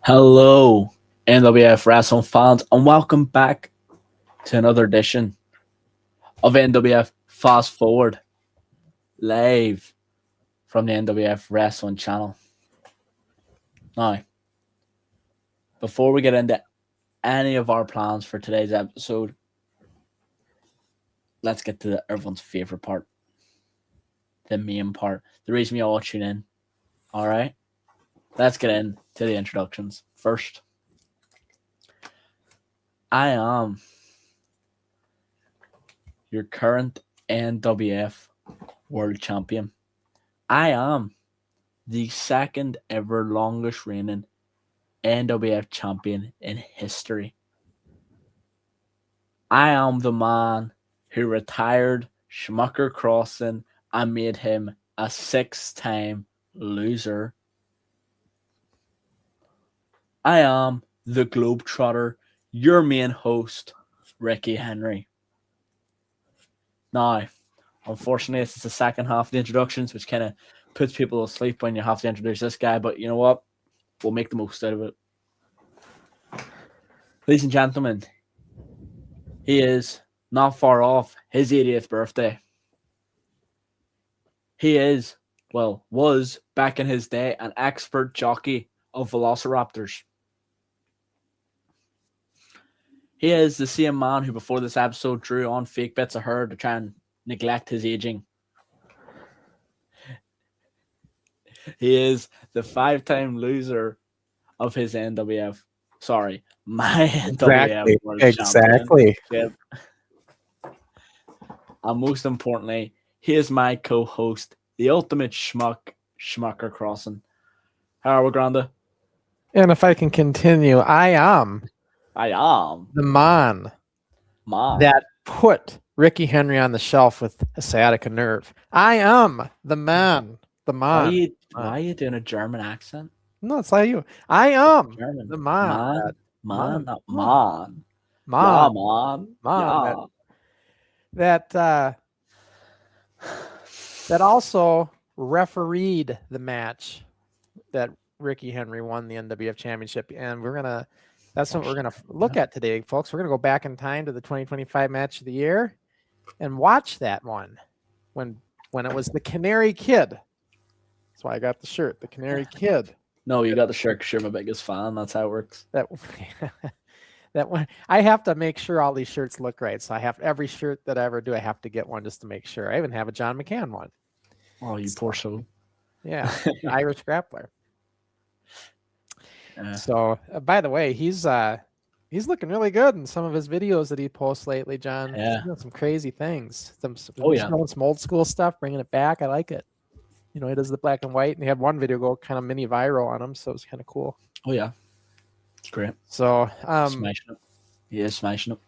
Hello, NWF Wrestling fans, and welcome back to another edition of NWF Fast Forward, live from the NWF Wrestling channel. Now, before we get into any of our plans for today's episode, let's get to everyone's favorite part, the main part, the reason we all tune in. All right, let's get into the introductions first. I am your current NWF World Champion. I am the second ever longest reigning NWF champion in history. I am the man who retired Schmucker Crossen and made him a 6-time loser. I am the Globetrotter, your main host, Ricky Henry. Now, unfortunately, this is the second half of the introductions, which kind of puts people to sleep when you have to introduce this guy, but you know what? We'll make the most out of it. Ladies and gentlemen, he is not far off his 80th birthday. He was back in his day an expert jockey of velociraptors. He is the same man who before this episode drew on fake bits of hair to try and neglect his aging. He is the 5-time loser of his NWF. Sorry, my NWF World Championship. And most importantly, he is my co-host, the ultimate schmucker Crossen. How are we, Granda? And if I can continue, I am the man that put Ricky Henry on the shelf with a sciatica nerve. I am the man. Why are you doing a German accent? No, it's like you. I am German. the man. Man. That also refereed the match that Ricky Henry won the NWF Championship, and that's what we're gonna look at today, folks. We're gonna go back in time to the 2025 match of the year and watch that one when it was the Canary Kid. That's why I got the shirt, the Canary Kid. No, you got the shirt because you're my biggest fan. That's how it works. That one, I have to make sure all these shirts look right. So I have every shirt that I ever do, I have to get one just to make sure. I even have a John McCann one. Oh, you poor soul. Yeah, Irish grappler. So, by the way, he's looking really good in some of his videos that he posts lately, John. Yeah, he's doing some crazy things. Some old school stuff, bringing it back. I like it. You know, he does the black and white, and he had one video go kind of mini viral on him, so it's kind of cool. Oh yeah, it's great. So, smashing it. He is smashing it.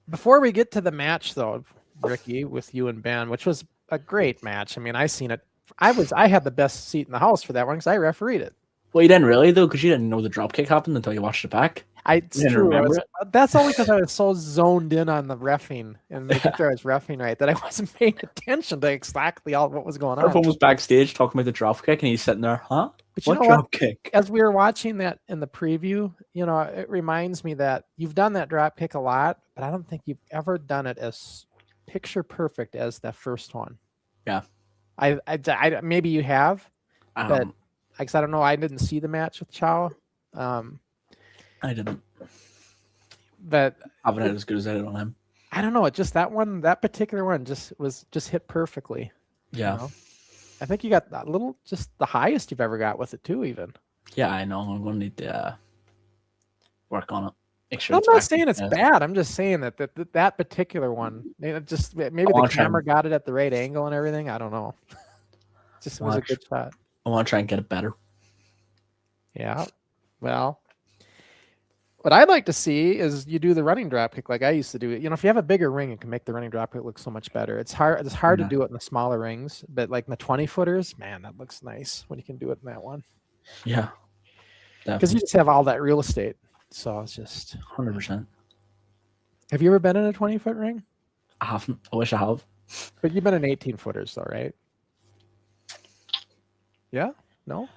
Before we get to the match, though, Ricky, with you and Ben, which was a great match. I mean, I seen it. I had the best seat in the house for that one because I refereed it. Well, you didn't really though, because you didn't know the drop kick happened until you watched it back. It's true. That's only because I was so zoned in on the reffing and making sure I was reffing right that I wasn't paying attention to exactly all what was going on. Everyone was backstage talking about the drop kick, and he's sitting there, huh? But what drop kick? As we were watching that in the preview, you know, it reminds me that you've done that drop kick a lot, but I don't think you've ever done it as picture perfect as that first one. Yeah, I maybe you have, but because I don't know, I didn't see the match with Chow. I didn't. But I haven't had as good as I did on him. I don't know. It just that particular one just hit perfectly. Yeah. You know? I think you got that little, just the highest you've ever got with it too, even. Yeah, I know. I'm going to need to work on it. Make sure I'm not saying it's bad. I'm just saying that particular one, maybe the camera got it at the right angle and everything. I don't know. Just was a good shot. I want to try and get it better. Yeah. Well, what I'd like to see is you do the running drop kick like I used to do it. You know, if you have a bigger ring, it can make the running drop kick look so much better. It's hard to do it in the smaller rings, but like in the 20-footers, man, that looks nice when you can do it in that one. Yeah. Because you just have all that real estate. So it's just 100%. Have you ever been in a 20-foot ring? I haven't. I wish I have. But you've been in 18-footers though, right? Yeah? No?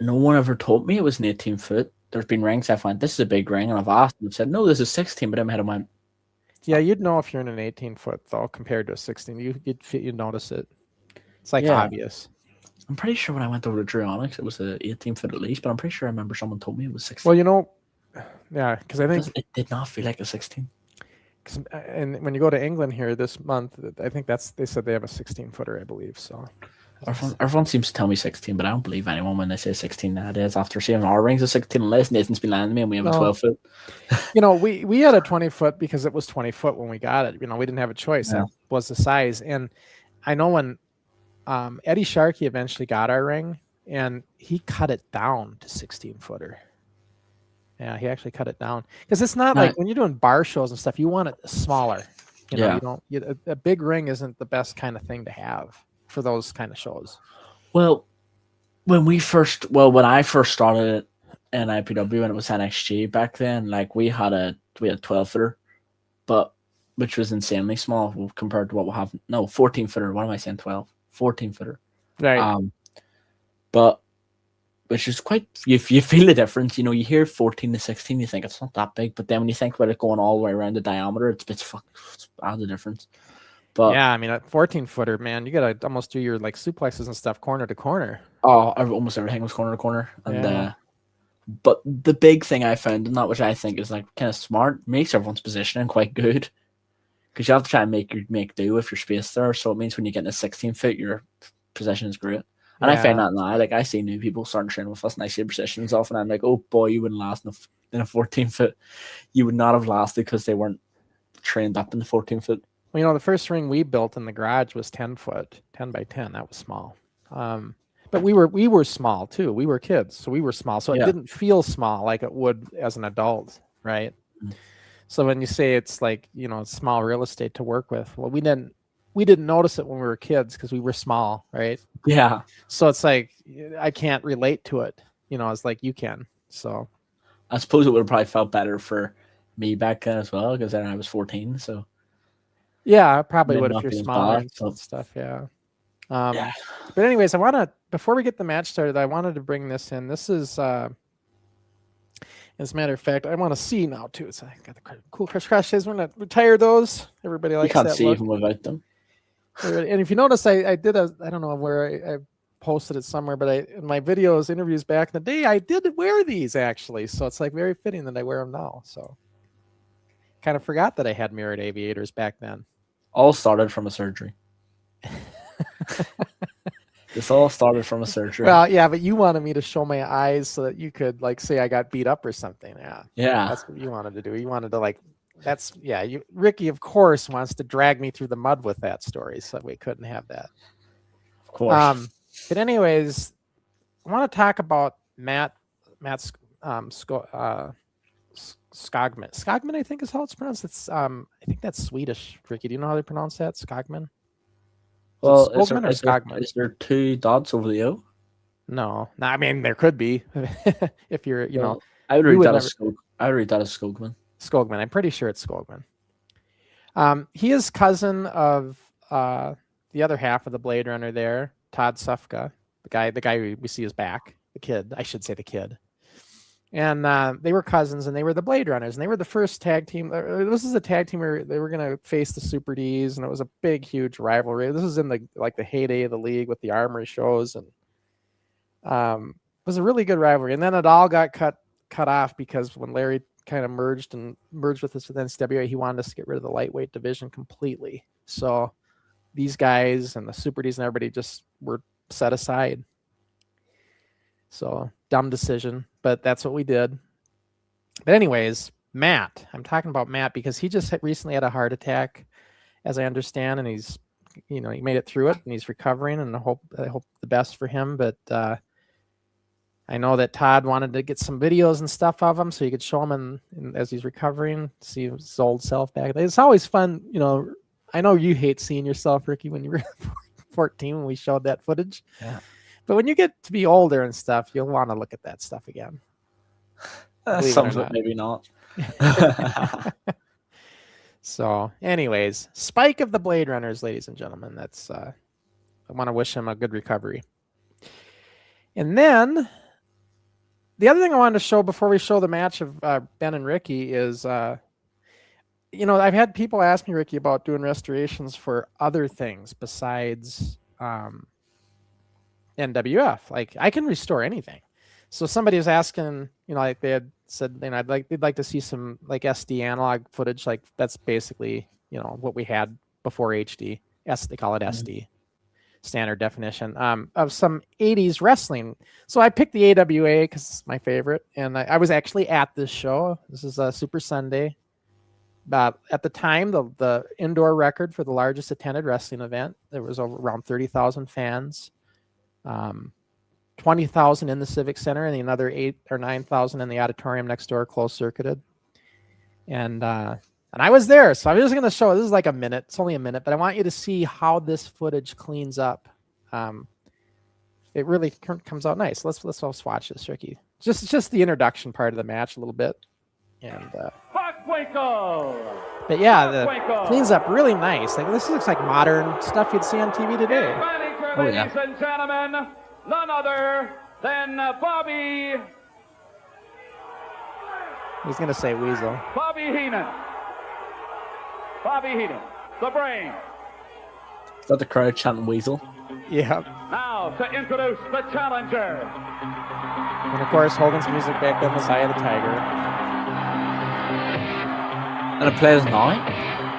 No one ever told me it was an 18-foot. There's been rings I find, this is a big ring, and I've asked and said, no, this is 16, but in my head I went, yeah, you'd know if you're in an 18-foot though compared to a 16. You'd notice it. It's like obvious. I'm pretty sure when I went over to Dreonics, it was an 18-foot at least, but I'm pretty sure I remember someone told me it was 16. Well, you know, Yeah, because I think it did not feel like a 16. And when you go to England here this month, I think they said they have a 16-footer, I believe. So everyone seems to tell me 16, but I don't believe anyone when they say 16 nowadays. After seeing our rings of 16, unless Nathan's been lying to me and we have a 12-foot. We had a 20-foot because it was 20-foot when we got it. We didn't have a choice. Yeah. That was the size. And I know when Eddie Sharkey eventually got our ring, and he cut it down to 16-footer. Yeah, he actually cut it down because it's not like when you're doing bar shows and stuff, you want it smaller. You don't. A big ring isn't the best kind of thing to have for those kind of shows. Well, when I first started it in IPW and it was NXG back then, like we had a 12-footer, but which was insanely small compared to what we have. No, 14-footer. What am I saying? 12, 14-footer. Right. But which is quite, you feel the difference. You hear 14 to 16, you think it's not that big, but then when you think about it going all the way around the diameter, it's bad the difference. But yeah, I mean, a 14-footer, man, you gotta almost do your like suplexes and stuff corner to corner. Oh, almost everything was corner to corner, and but the big thing I found in that, which I think is like kind of smart, makes everyone's positioning quite good, because you have to try and make do with your space there. So it means when you get in a 16-foot, your position is great. And I find that now, like I see new people starting training with us, and I see positions off, and I'm like, oh boy, you wouldn't last in a 14-foot. You would not have lasted because they weren't trained up in the 14-foot. Well, the first ring we built in the garage was 10-foot, 10 by 10. That was small. But we were small too. We were kids, so we were small. So it didn't feel small like it would as an adult, right? Mm-hmm. So when you say it's like small real estate to work with, well, we didn't notice it when we were kids because we were small, right? Yeah. So it's like I can't relate to it, it's like you can. So I suppose it would have probably felt better for me back then as well, because then I was 14. So yeah, I probably would if you're smaller and stuff. Yeah. But anyways, before we get the match started, I wanted to bring this in. This is as a matter of fact, I want to see now too. So I got the cool crush days. We're gonna retire those. Everybody likes that. You can't see even without them. And if you notice, I did I don't know where I posted it somewhere, but in my interviews back in the day, I did wear these actually. So it's like very fitting that I wear them now. So kind of forgot that I had mirrored aviators back then. All started from a surgery. This all started from a surgery. Well, yeah, but you wanted me to show my eyes so that you could like say I got beat up or something. Yeah. That's what you wanted to do. You wanted to like. Ricky, of course, wants to drag me through the mud with that story, so we couldn't have that. Of course. But anyways, I want to talk about Matt Skogman. Skogman, I think is how it's pronounced. It's I think that's Swedish. Ricky, do you know how they pronounce that? Skogman? Well, is there two dots over the O? No, I mean there could be. If you're, I would read that as Skogman. Skogman. I'm pretty sure it's Skogman. He is cousin of the other half of the Blade Runner there, Todd Sufka, the guy we see is back, the kid. I should say the kid. And they were cousins, and they were the Blade Runners, and they were the first tag team. This is a tag team where they were going to face the Super Ds, and it was a big, huge rivalry. This was in the heyday of the league with the Armory shows, and it was a really good rivalry. And then it all got cut off because when Larry kind of merged with us with NWA, he wanted us to get rid of the lightweight division completely. So these guys and the Super Ds and everybody just were set aside. So dumb decision, but that's what we did. But anyways, Matt, I'm talking about Matt because he just recently had a heart attack, as I understand, and he's, he made it through it and he's recovering, and I hope the best for him. But I know that Todd wanted to get some videos and stuff of him so you could show him as he's recovering, see his old self back. It's always fun, I know you hate seeing yourself, Ricky, when you were 14 when we showed that footage. Yeah. But when you get to be older and stuff, you'll want to look at that stuff again. Some of it, maybe not. So, anyways, Spike of the Blade Runners, ladies and gentlemen. That's I want to wish him a good recovery. And then the other thing I wanted to show before we show the match of Ben and Ricky is, I've had people ask me, Ricky, about doing restorations for other things besides NWF. Like, I can restore anything. So somebody was asking, like they had said, they'd like to see some like SD analog footage. Like that's basically, what we had before HD. They call it SD, standard definition, of some 80s wrestling. So I picked the AWA because it's my favorite. And I was actually at this show. This is a Super Sunday. At the time, the indoor record for the largest attended wrestling event, there was around 30,000 fans. 20,000 in the Civic Center and another 8 or 9,000 in the auditorium next door, closed circuited. And I was there, so I'm just going to show. This is like a minute. It's only a minute, but I want you to see how this footage cleans up. It really comes out nice. Let's watch this, Ricky. Just the introduction part of the match a little bit, and but yeah, cleans up really nice. Like this looks like modern stuff you'd see on TV today. Oh, yeah. Ladies and gentlemen, none other than Bobby. He's going to say Weasel. Bobby Heenan. Bobby Heenan, the brain. Is that the crowd chanting Weasel? Yeah. Now to introduce the challenger. And of course, Hogan's music back then was Eye of the Tiger. And it plays now?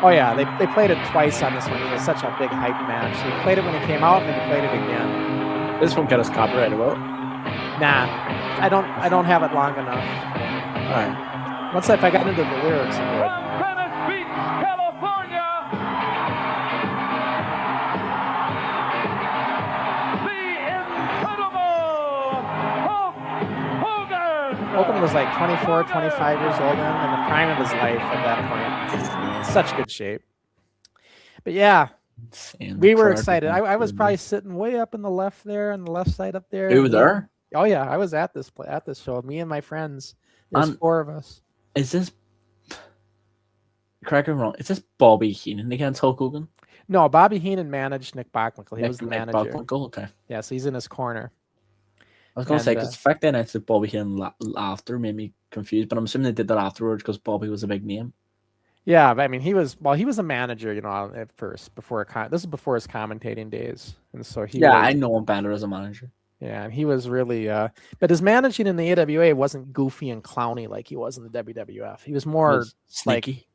Oh yeah, they played it twice on this one. It was such a big hype match. They played it when it came out, and then they played it again. This won't get us copyrighted, will it? Nah, I don't have it long enough. All right. Once if I got into the lyrics, it would. From Venice Beach, California, the incredible Hulk Hogan. Hogan was like 24, 25 years old then, in the prime of his life at that point. Such good shape. But yeah, we were excited. I was probably sitting way up in the left there, on the left side up there. You were there? Oh yeah, I was at this show. Me and my friends. There's 4 of us. Is this, correct me if I'm wrong, is this Bobby Heenan against Hulk Hogan? No, Bobby Heenan managed Nick Bockwinkel. He was the manager. Bockwinkel, okay. Yeah, so he's in his corner. I was going to say, because the fact they announced that Bobby Heenan after made me confused, but I'm assuming they did that afterwards because Bobby was a big name. Yeah, but I mean, he was a manager, at first, this is before his commentating days. And so I know him better as a manager. Yeah, and he was really, but his managing in the AWA wasn't goofy and clowny like he was in the WWF. He was more sneaky.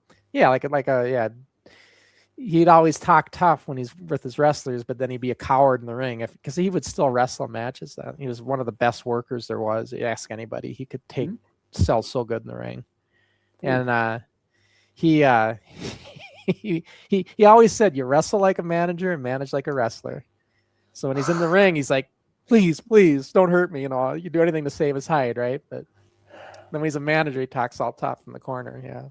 He'd always talk tough when he's with his wrestlers, but then he'd be a coward in the ring because he would still wrestle matches. He was one of the best workers there was. You ask anybody, he could sell so good in the ring, and he always said, "You wrestle like a manager and manage like a wrestler." So when he's in the ring, he's like, please don't hurt me. You do anything to save his hide, right? But then when he's a manager, he talks all tough in the corner. Yeah.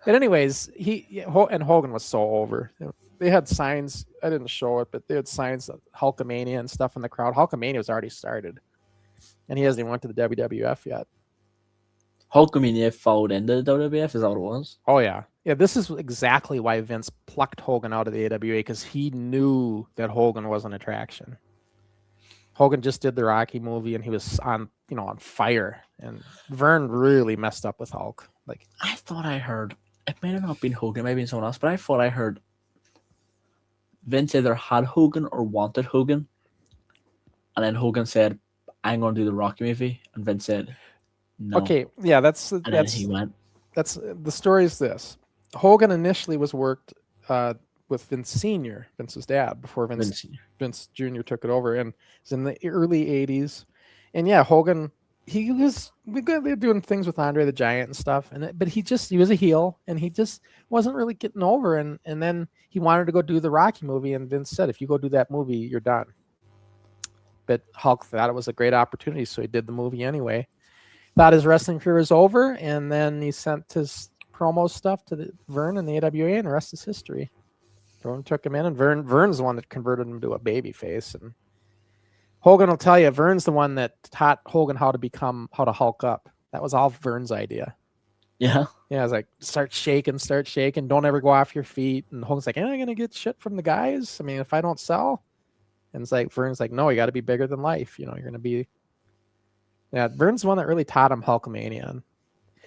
But anyways, and Hogan was so over. They had signs. I didn't show it, but they had signs of Hulkamania and stuff in the crowd. Hulkamania was already started, and he hasn't even went to the WWF yet. Hulkamania followed into the WWF. Is that what it was? Oh yeah. Yeah, this is exactly why Vince plucked Hogan out of the AWA, because he knew that Hogan was an attraction. Hogan just did the Rocky movie, and he was on fire. And Vern really messed up with Hulk. Like, I thought I heard, it may have not been Hogan, maybe someone else, but I thought I heard Vince either had Hogan or wanted Hogan, and then Hogan said, "I'm going to do the Rocky movie," and Vince said, "No." Okay, yeah, then he went. That's the story. Is this? Hogan initially was worked with Vince Sr., Vince's dad, before Vince Jr. took it over, and it was in the early '80s. And yeah, Hogan, they were doing things with Andre the Giant and stuff, but he was a heel, and he just wasn't really getting over. And then he wanted to go do the Rocky movie, and Vince said, "If you go do that movie, you're done." But Hulk thought it was a great opportunity, so he did the movie anyway. Thought his wrestling career was over, and then he sent his promo stuff to Vern and the AWA, and the rest is history. Vern took him in, and Vern's the one that converted him to a baby face. And Hogan will tell you, Vern's the one that taught Hogan how to Hulk up. That was all Vern's idea. Yeah. Yeah, I was like, start shaking. Don't ever go off your feet. And Hogan's like, am I going to get shit from the guys? I mean, if I don't sell? And it's like, Vern's like, no, you got to be bigger than life. You're going to be. Yeah, Vern's the one that really taught him Hulkamania.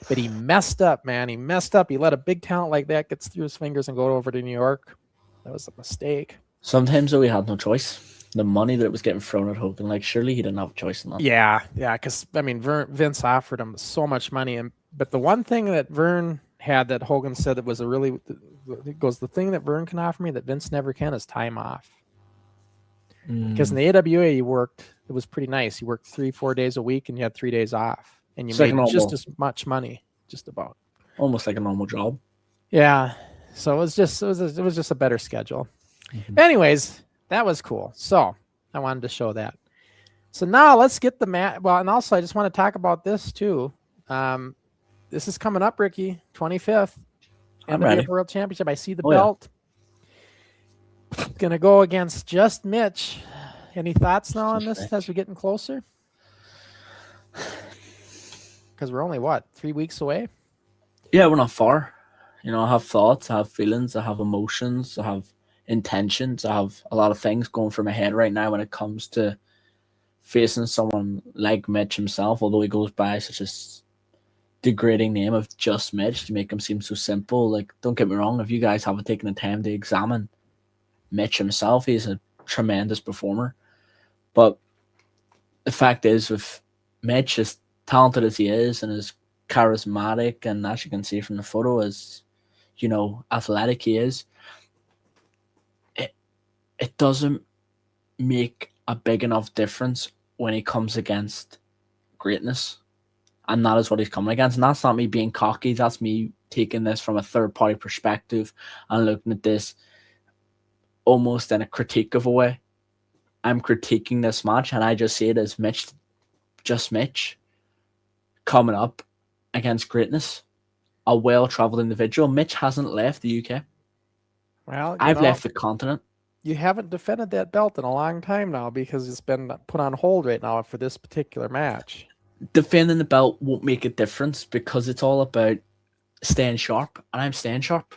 But he messed up, man. He messed up. He let a big talent like that get through his fingers and go over to New York. That was a mistake. Sometimes though, we had no choice. the money that was getting thrown at Hogan, like surely he didn't have a choice in that. Yeah, because I mean, Vince offered him so much money, but the one thing that Vern had that Hogan said that was the thing that Vern can offer me that Vince never can is time off. Because in the AWA, you worked, it was pretty nice. You worked 3-4 days a week and you had 3 days off, and you made just as much money, just about. Almost like a normal job. Yeah. So it was just a better schedule. Mm-hmm. Anyways, that was cool. So I wanted to show that. So now let's get the match. Well, and also I just want to talk about this too. This is coming up, Ricky, 25th. NWF World Championship. I see the belt. Yeah. Gonna go against Just Mitch. Any thoughts now on this as we're getting closer? Because we're only 3 weeks away? Yeah, we're not far. You know, I have thoughts, I have feelings, I have emotions, I have intentions, I have a lot of things going through my head right now when it comes to facing someone like Mitch himself, although he goes by such a degrading name of Just Mitch to make him seem so simple. Like, don't get me wrong, if you guys haven't taken the time to examine Mitch himself, he's a tremendous performer. But the fact is, with Mitch, as talented as he is and as charismatic, and as you can see from the photo, as you know, athletic he is, it doesn't make a big enough difference when he comes against greatness. And that is what he's coming against. And that's not me being cocky. That's me taking this from a third-party perspective and looking at this almost in a critique of a way. I'm critiquing this match, and I just see it as Just Mitch coming up against greatness. A well-traveled individual. Mitch hasn't left the UK. Well, I've left the continent. You haven't defended that belt in a long time now because it's been put on hold right now for this particular match. Defending the belt won't make a difference because it's all about staying sharp, and I'm staying sharp.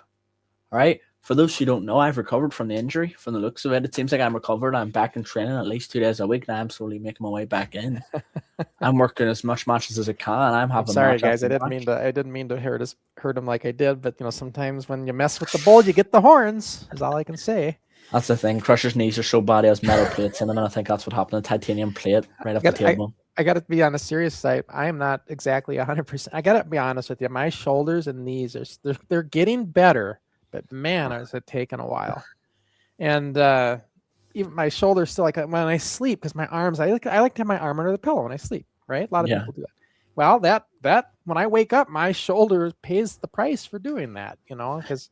All right? For those who don't know, I've recovered from the injury. From the looks of it, it seems like I'm recovered. I'm back in training at least 2 days a week, and I'm slowly making my way back in. I'm working as much matches as I can. I'm having. Sorry, guys. I didn't mean to hurt him like I did, but you know, sometimes when you mess with the bull, you get the horns. Is all I can say. That's the thing. Crusher's knees are so bad he has metal plates in them, and I think that's what happened. A titanium plate right off the table. I got to be on a serious side. I am not exactly 100%. I got to be honest with you. My shoulders and knees they're getting better, but man, has it taken a while. And even my shoulders still, like when I sleep, because my arms, I like to have my arm under the pillow when I sleep. Right? A lot of people do that. Well, that when I wake up, my shoulder pays the price for doing that. You know, because.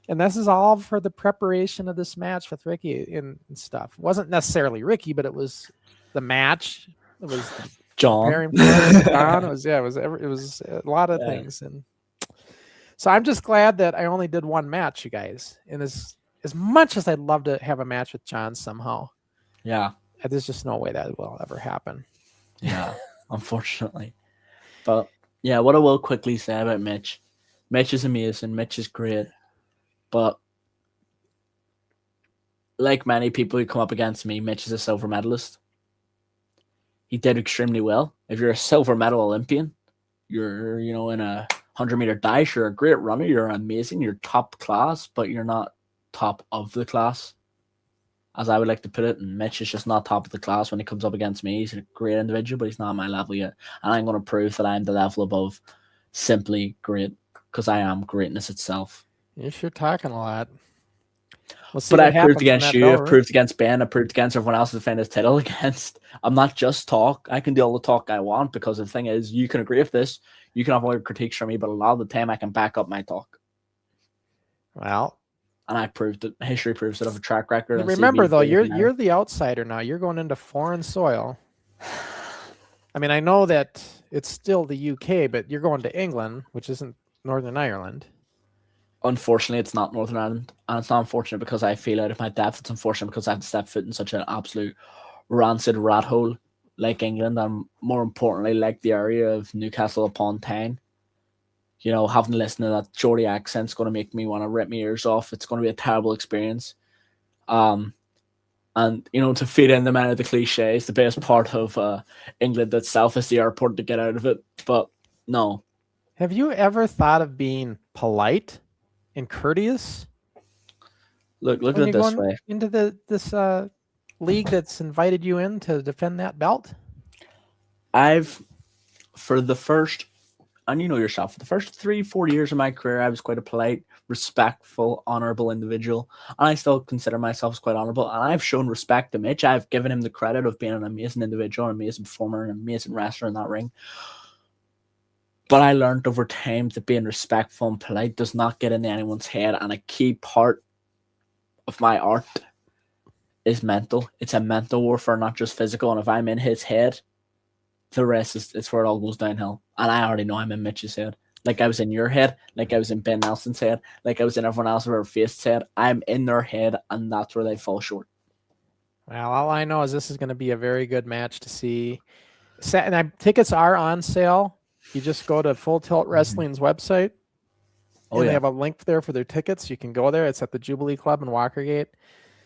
And this is all for the preparation of this match with Ricky and stuff. It wasn't necessarily Ricky, but it was the match. It was John. John. It was a lot of things. And so I'm just glad that I only did one match, you guys. And as much as I'd love to have a match with John somehow, there's just no way that will ever happen. Yeah, unfortunately. But yeah, what I will quickly say about Mitch. Mitch is amazing. Mitch is great. But like many people who come up against me, Mitch is a silver medalist. He did extremely well. If you're a silver medal Olympian, you're, you know, in a 100-meter dash, you're a great runner, you're amazing, you're top class, but you're not top of the class, as I would like to put it. And Mitch is just not top of the class when he comes up against me. He's a great individual, but he's not at my level yet. And I'm going to prove that I'm the level above simply great, because I am greatness itself. You're sure talking a lot. But I proved against you, I've proved against Ben, I proved against everyone else to defend his title against. I'm not just talk. I can do all the talk I want, because the thing is, you can agree with this. You can have all your critiques from me, but a lot of the time I can back up my talk. Well. And I proved it. History proves it. I have a track record. Remember, though, you're the outsider now. You're going into foreign soil. I mean, I know that it's still the UK, but you're going to England, which isn't Northern Ireland. Unfortunately, it's not Northern Ireland, and it's not unfortunate because I feel out of my depth. It's unfortunate because I have to step foot in such an absolute rancid rat hole like England, and more importantly, like the area of Newcastle upon Tyne. You know, having to listen to that Geordie accent's going to make me want to rip my ears off. It's going to be a terrible experience. And, you know, to feed in the man of the cliches, the best part of England itself is the airport to get out of it. But no. Have you ever thought of being polite and courteous? Look at it this way. Into this league that's invited you in to defend that belt? For the first, and you know yourself, the first 3-4 years of my career, I was quite a polite, respectful, honorable individual. And I still consider myself as quite honorable. And I've shown respect to Mitch. I've given him the credit of being an amazing individual, an amazing performer, an amazing wrestler in that ring. But I learned over time that being respectful and polite does not get into anyone's head. And a key part of my art is mental. It's a mental warfare, not just physical. And if I'm in his head, the rest is where it all goes downhill. And I already know I'm in Mitch's head. Like I was in your head, like I was in Ben Nelson's head, like I was in everyone else who faced head. I'm in their head, and that's where they fall short. Well, all I know is this is going to be a very good match to see. And tickets are on sale. You just go to Full Tilt Wrestling's website. And they have a link there for their tickets. You can go there. It's at the Jubilee Club in Walkergate.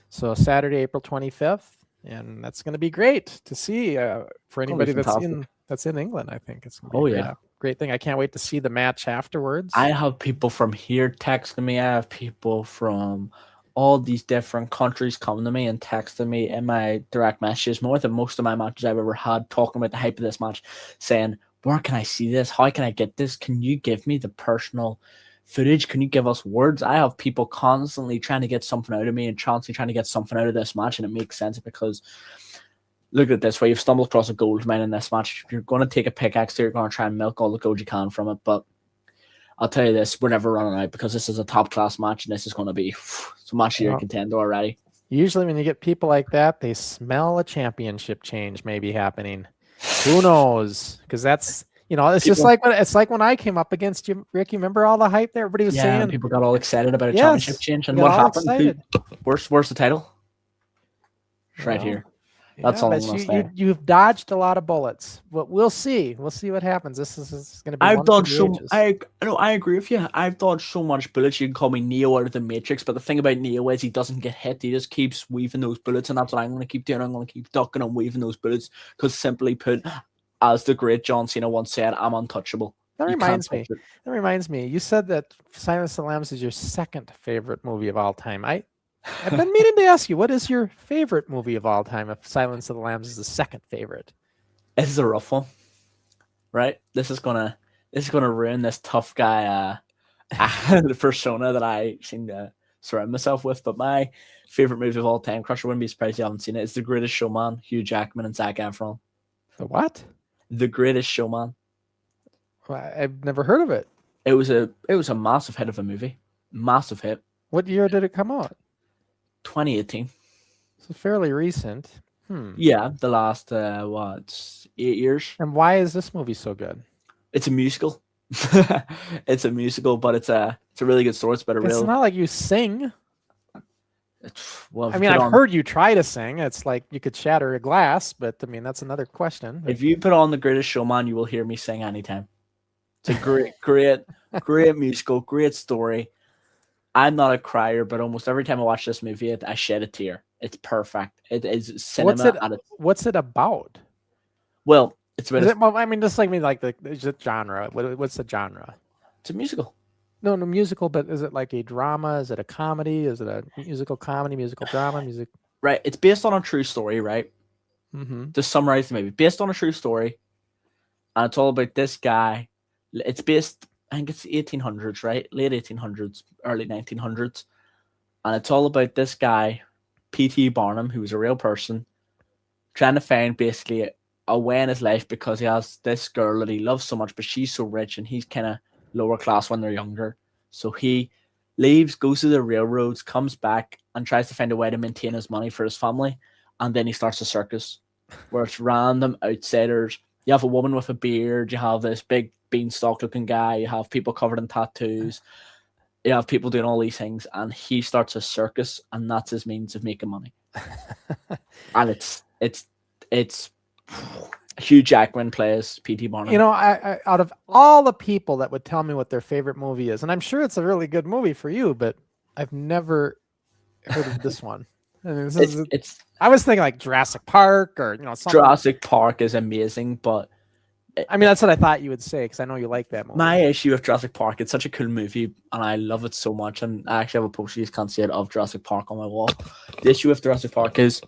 So Saturday, April 25th. And that's going to be great to see for anybody that's in England. I think it's going to be a great thing. I can't wait to see the match afterwards. I have people from here texting me. I have people from all these different countries coming to me and texting me in my direct messages. More than most of my matches I've ever had, talking about the hype of this match, saying, where can I see this? How can I get this? Can you give me the personal footage? Can you give us words? I have people constantly trying to get something out of me and constantly trying to get something out of this match, and it makes sense because look at it this way: you've stumbled across a gold mine in this match. You're going to take a pickaxe here, you're going to try and milk all the gold you can from it, but I'll tell you this, we're never running out because this is a top class match, and this is going to be a match of your contender already. Usually when you get people like that, they smell a championship change maybe happening. Who knows? Because that's, it's just like when I came up against you, Ricky. Remember all the hype there? Everybody was saying. People got all excited about a championship change. And what happened? Where's the title? It's right here. That's all I'm going to say. You've dodged a lot of bullets. But we'll see. We'll see what happens. This is going to be. I've dodged I agree with you. I've dodged so much bullets. You can call me Neo out of the Matrix, but the thing about Neo is he doesn't get hit. He just keeps weaving those bullets, and that's what I'm going to keep doing. I'm going to keep ducking and weaving those bullets because, simply put, as the great John Cena once said, I'm untouchable. That reminds me. You said that Silence of the Lambs is your second favorite movie of all time. I've been meaning to ask you, what is your favorite movie of all time if Silence of the Lambs is the second favorite? This is a rough one, right? This is gonna ruin this tough guy the persona that I seem to surround myself with. But my favorite movie of all time, Crusher, wouldn't be surprised you haven't seen it. It's The Greatest Showman, Hugh Jackman and Zac Efron. The what? The Greatest Showman. Well, I've never heard of it. It was a massive hit of a movie. Massive hit. What year did it come out? 2018. So fairly recent. Yeah, the last 8 years. And why is this movie so good? It's a musical. It's a musical, but it's a really good story. It's not like you sing. Well, I've heard you try to sing. It's like you could shatter a glass, but that's another question. If you put on The Greatest Showman, you will hear me sing anytime. It's a great musical, great story. I'm not a crier, but almost every time I watch this movie, I shed a tear. It's perfect. It is cinema. What's it about? Well, it's about. Just like me, like the genre. What's the genre? It's a musical. No musical, but is it like a drama? Is it a comedy? Is it a musical comedy, musical drama, music? Right. It's based on a true story, right? Mm-hmm. To summarize the movie, based on a true story, and it's all about this guy. It's based, I think it's 1800s, right? Late 1800s, early 1900s. And it's all about this guy, P.T. Barnum, who was a real person, trying to find basically a way in his life because he has this girl that he loves so much, but she's so rich and he's kind of lower class when they're younger. So he leaves, goes to the railroads, comes back and tries to find a way to maintain his money for his family. And then he starts a circus where it's random outsiders. You have a woman with a beard. You have this big beanstalk looking guy. You have people covered in tattoos. You have people doing all these things. And he starts a circus, and that's his means of making money. And it's Hugh Jackman plays P.T. Barnum. I out of all the people that would tell me what their favorite movie is, and I'm sure it's a really good movie for you, but I've never heard of this one. I was thinking like Jurassic Park or something. Jurassic Park is amazing, but that's what I thought you would say because I know you like that movie. My issue with Jurassic Park, it's such a cool movie and I love it so much, and I actually have a poster, you can't see it, of Jurassic Park on my wall. The issue with Jurassic Park is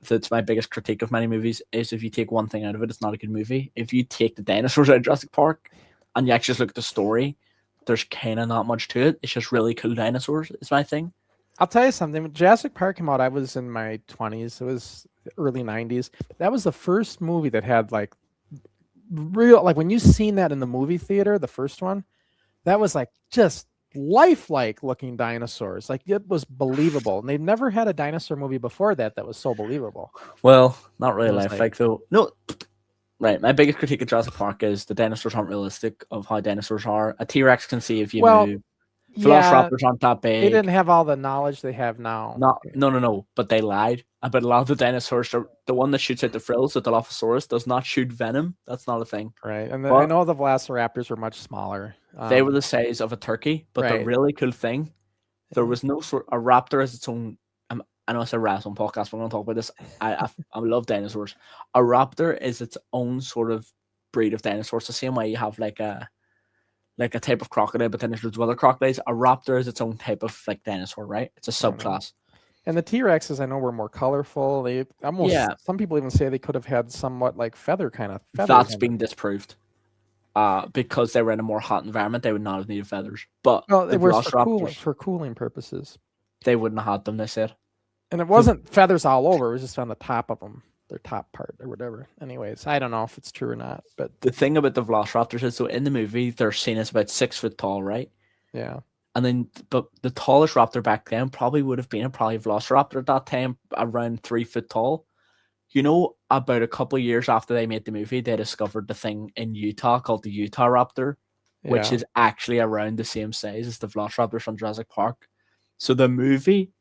that's my biggest critique of many movies is if you take one thing out of it, it's not a good movie. If you take the dinosaurs out of Jurassic Park and you actually just look at the story, there's kind of not much to it. It's just really cool dinosaurs. It's my thing. I'll tell you something. When Jurassic Park came out, I was in my 20s. It was the early 90s. That was the first movie that had like real, like when you seen that in the movie theater, the first one, that was like just lifelike looking dinosaurs. Like it was believable. And they've never had a dinosaur movie before that was so believable. Well, not really It was lifelike though. No. Right. My biggest critique of Jurassic Park is the dinosaurs aren't realistic of how dinosaurs are. A T-Rex can see if you move. Velociraptors aren't that big. They didn't have all the knowledge they have now. No. But they lied. But a lot of the dinosaurs, the one that shoots out the frills, the Dilophosaurus, does not shoot venom. That's not a thing. Right. And I know the Velociraptors were much smaller. They were the size of a turkey. But the really cool thing, there was no sort. A raptor has its own. I know it's a wrestling podcast. We're going to talk about this. I love dinosaurs. A raptor is its own sort of breed of dinosaurs. The same way you have like a type of crocodile, but then there's other crocodiles. A raptor is its own type of like dinosaur, right? It's a subclass. And the T-Rexes, I know, were more colorful. They almost, some people even say they could have had somewhat like feather. That's been disproved. Because they were in a more hot environment, they would not have needed feathers. But it was for cooling purposes. They wouldn't have had them, they said. And it wasn't feathers all over. It was just on the top of them, their top part or whatever. Anyways, I don't know if it's true or not. But the thing about the Velociraptors is, so in the movie, they're seen as about 6 foot tall, right? Yeah. And then, but the tallest raptor back then probably would have been a Velociraptor at that time, around 3 foot tall. You know, about a couple of years after they made the movie, they discovered the thing in Utah called the Utah Raptor, which is actually around the same size as the Velociraptors from Jurassic Park. So the movie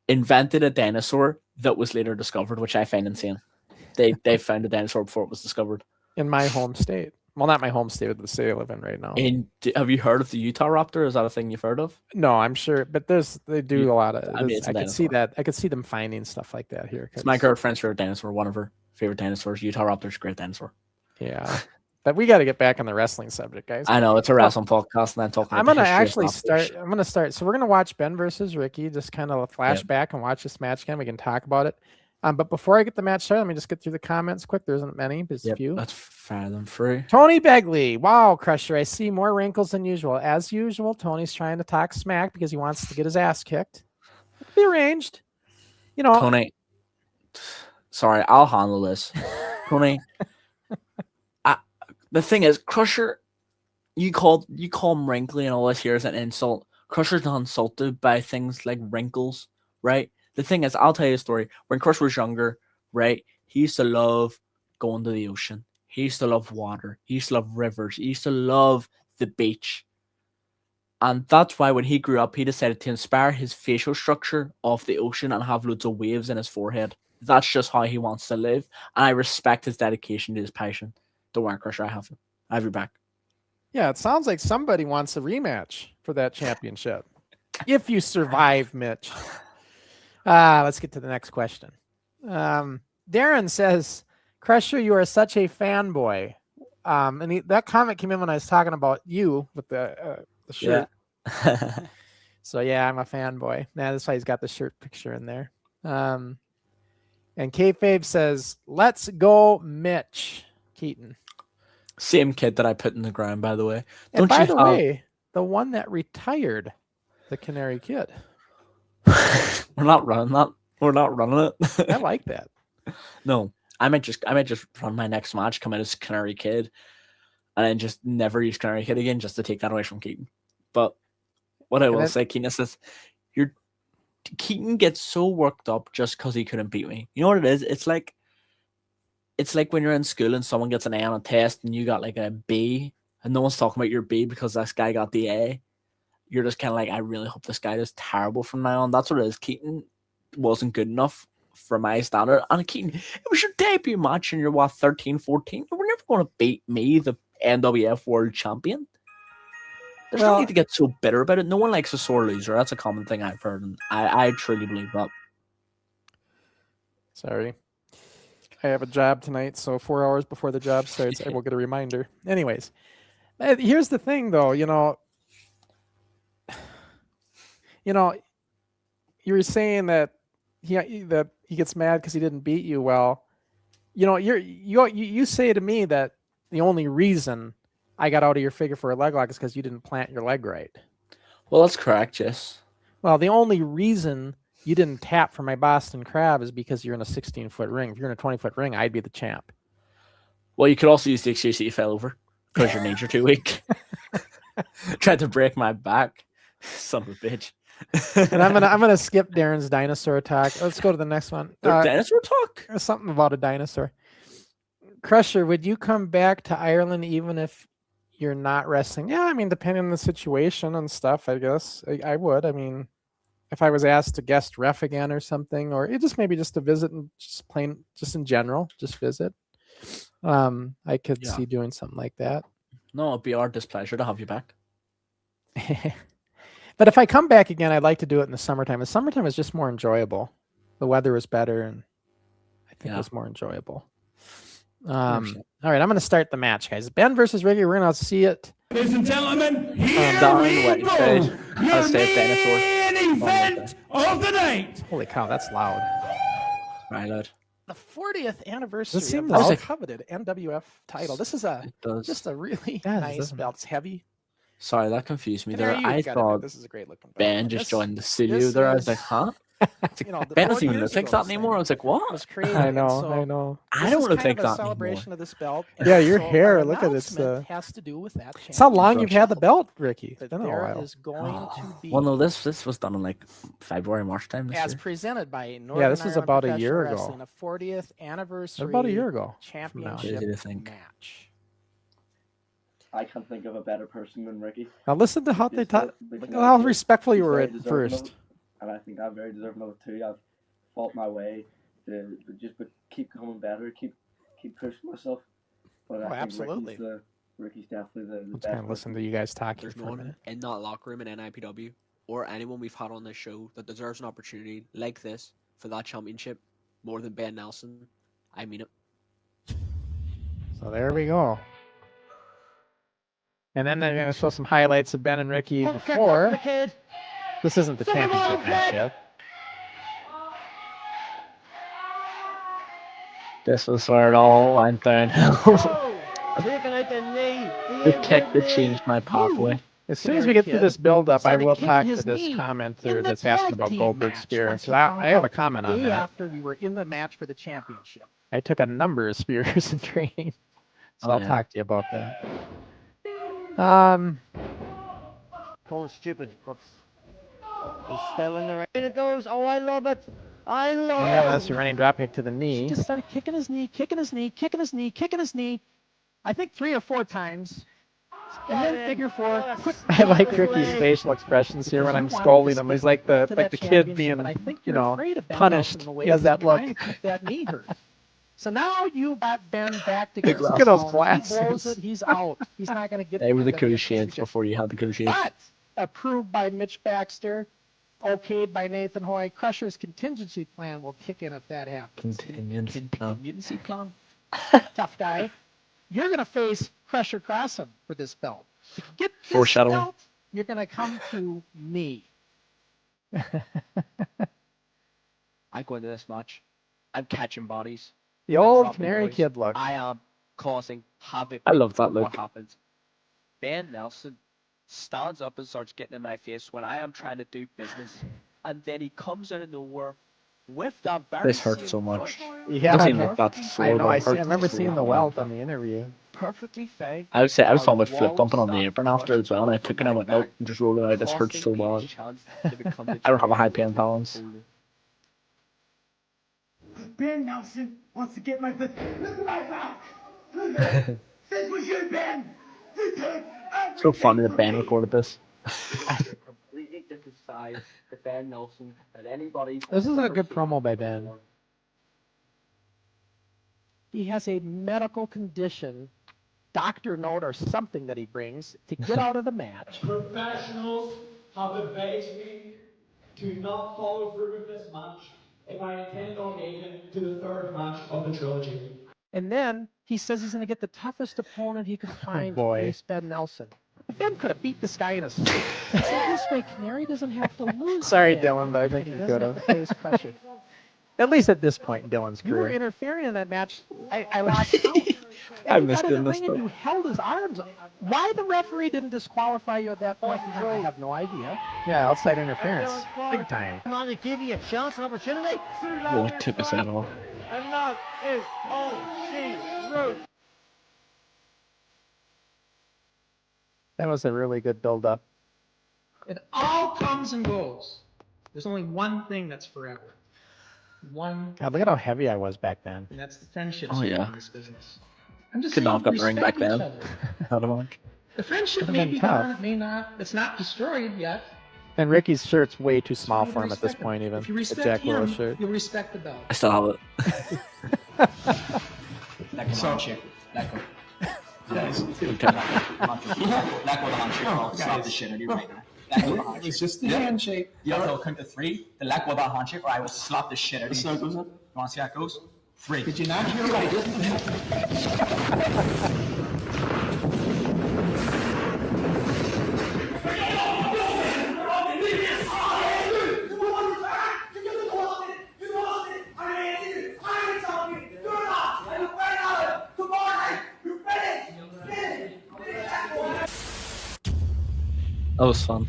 invented a dinosaur that was later discovered, which I find insane. They found a dinosaur before it was discovered. In my home state. Well, not my home state, but the state I live in right now. Have you heard of the Utah Raptor? Is that a thing you've heard of? No, I'm sure, but they do a lot of. I could see that. I could see them finding stuff like that here. It's my girlfriend's favorite dinosaur. One of her favorite dinosaurs. Utah Raptor's a great dinosaur. Yeah, but we got to get back on the wrestling subject, guys. I know it's a wrestling podcast, and I'm talking. I'm gonna actually start. I'm gonna start. So we're gonna watch Ben versus Ricky. Just kind of a flashback and watch this match again. We can talk about it. But before I get the match started, let me just get through the comments quick. There isn't many, but a few. That's far than free. Tony Begley. Wow, Crusher. I see more wrinkles than usual. As usual, Tony's trying to talk smack because he wants to get his ass kicked. It could be arranged. You know. Tony. Sorry, I'll handle this. Tony. The thing is, Crusher, you call him wrinkly and all this here is an insult. Crusher's not insulted by things like wrinkles, right? The thing is, I'll tell you a story. When Crusher was younger, right, he used to love going to the ocean. He used to love water. He used to love rivers. He used to love the beach. And that's why when he grew up, he decided to inspire his facial structure off the ocean and have loads of waves in his forehead. That's just how he wants to live. And I respect his dedication to his passion. Don't worry, Crusher, I have him. I have your back. Yeah, it sounds like somebody wants a rematch for that championship. If you survive, Mitch. Let's get to the next question. Darren says, Crusher, you are such a fanboy. And that comment came in when I was talking about you with the shirt. Yeah. So, yeah, I'm a fanboy. That's why he's got the shirt picture in there. And Kayfabe says, let's go, Mitch Keaton. Same kid that I put in the ground, by the way. And by the way, the one that retired the Canary Kid. We're not running that. We're not running it. I like that. No, I might just run my next match, come out as Canary Kid, and then just never use Canary Kid again, just to take that away from Keaton. But what I will say, Keaton, is Keaton gets so worked up just because he couldn't beat me. You know what it is? It's like when you're in school and someone gets an A on a test and you got like a B, and no one's talking about your B because this guy got the A. You're just kind of like, I really hope this guy does terrible from now on. That's what it is. Keaton wasn't good enough for my standard. And Keaton, it was your debut match and you're 13, 14. You were never going to beat me, the NWF World Champion. There's no need to get so bitter about it. No one likes a sore loser. That's a common thing I've heard. And I truly believe that. Sorry. I have a job tonight, so 4 hours before the job starts, I will get a reminder. Anyways, here's the thing, though. You were saying that that he gets mad because he didn't beat you. Well, you say to me that the only reason I got out of your figure for a leg lock is because you didn't plant your leg right. Well, that's correct, yes. Well, the only reason you didn't tap for my Boston Crab is because you're in a 16-foot ring. If you're in a 20-foot ring, I'd be the champ. Well, you could also use the excuse that you fell over because your knees are too weak. Tried to break my back. Son of a bitch. And I'm gonna skip Darren's dinosaur talk. Let's go to the next one. Dinosaur talk? There's something about a dinosaur. Crusher, would you come back to Ireland even if you're not wrestling? Yeah, I mean, depending on the situation and stuff, I guess I would. I mean, if I was asked to guest ref again or something, or it just maybe just to visit and just in general, just visit. I could see doing something like that. No, it'd be our displeasure to have you back. But if I come back again, I'd like to do it in the summertime. The summertime is just more enjoyable. The weather is better, and I think it was more enjoyable. All right, I'm going to start the match, guys. Ben versus Ricky. We're going to see it. Ladies and gentlemen, here down we the go. I'll say Your main event of the night. Holy cow, that's loud. Right, lad. The 40th anniversary Does it seem of loud? the coveted NWF title. This is just a really nice belt. It's heavy. Sorry, that confused me there. Canary, I thought this is a great looking belt. Ben just joined the studio there. I was like, huh? Ben doesn't even look like that anymore. I was like, what? Was created, I know. I don't look like that celebration of this belt. Yeah, your hair. Look at it. Has to do with that. It's how long you've had the belt, Ricky. But there is going to be. Well, no, this was done in like February, March time this as year. presented by Northern this was Ireland about a Professional year ago. Wrestling, a 40th anniversary. About a year ago. Championship Crazy to think. match. I can't think of a better person than Ricky. Now listen to how they talk. Because How respectful you he's were very at deserving first. of it, and I think I'm very deserving of it too. I've fought my way to just keep coming better, keep pushing myself. But I think absolutely. Ricky's definitely the Let's best. kind of listen to you guys talk here There's for no a one minute. in that locker room in NIPW or anyone we've had on this show that deserves an opportunity like this for that championship more than Ben Nelson. I mean it. So there we go. And then they're going to show some highlights of Ben and Ricky before. This isn't the championship match yet. This was where it all went downhill. The kick that changed my pathway. As soon as we get through this build-up, I will talk to this commenter that's asking about Goldberg's spear. Because I have a comment on that. After we were in the match for the championship. I took a number of spears in training. So I'll talk to you about that. Going stupid. He's still in the right. It goes. Oh, I love it. I love it. That's a running drop kick to the knee. He just started kicking his knee, kicking his knee, kicking his knee, kicking his knee. I think 3 or 4 times. And then figure 4. I like Ricky's facial expressions here when I'm scolding him. He's like the kid being, punished. He has that look. That knee hurt. So now you got Ben back together. Look at those He glasses. blows it, he's out. He's not going to get. They were the the cool shades before you had the cool shades. But approved by Mitch Baxter, okayed by Nathan Hoy. Crusher's contingency plan will kick in if that happens. Contingency plan. Contingency plan. Tough guy. You're going to face Crusher Crossen for this belt. To get this Foreshadowing. belt, you're going to come to me. I go into this match. I'm catching bodies. The old Dropping Canary boys. Kid look. I am causing havoc. I love that with look. What happens? Ben Nelson stands up and starts getting in my face when I am trying to do business, and then he comes out of nowhere with that very This hurts same so much. Yeah, Doesn't even look that sore, I know. but I it hurts remember so seeing the bad. welt on the interview. perfectly fine. I would say I was talking about flip bumping on the apron after as well, and I took it and I went, nope, and just rolled it out. This hurts so bad. I don't have a high pain tolerance. Ben Nelson wants to get my foot. Look at my back. This was you, Ben. You did. So funny that Ben recorded this. Completely decide the Ben Nelson that anybody. This is a good promo by Ben. He has a medical condition, doctor note or something that he brings to get out of the match. Professionals have advised me to not follow through with this match if I intend on making it to the 3rd match of the trilogy. And then he says he's going to get the toughest opponent he could find to boy. face Ben Nelson. Ben could have beat this guy in a suit. So this way, Canary doesn't have to lose. Sorry, again. Dylan, but I think He he doesn't could have have. to face Crusher. At least at this point in Dylan's You were career. interfering in that match. I lost count. I And you missed got in it, the missed ring and it. you held his arms. Why the referee didn't disqualify you at that point in time, I have no idea. Yeah, outside interference. Big time. Come on, to give you a chance, an opportunity. Really took us out of. And that is all she wrote. That was a really good build-up. It all comes and goes. There's only one thing that's forever. One, God, look at how heavy I was back then. and that's the friendship Oh, yeah. in this business. I'm just Could saying, knock up the ring back respect each then. other. Out of one. The friendship Could've may been be tough. gone, it may not. It's not destroyed yet. And Ricky's shirt's way too small So for him at this respect point, him. even. If you The respect Jack him, Willis shirt. you'll respect the belt. I still have it. Like a handshake. Like a. Guys, Okay. Like with a handshake. I'll slap the shit out of you right now. Like with a handshake. it's just a handshake. Yeah, I'll count to 3. The like with a handshake, or I will slap the shit out of you. You want to see how it goes? 3. Did you not hear right? That was fun.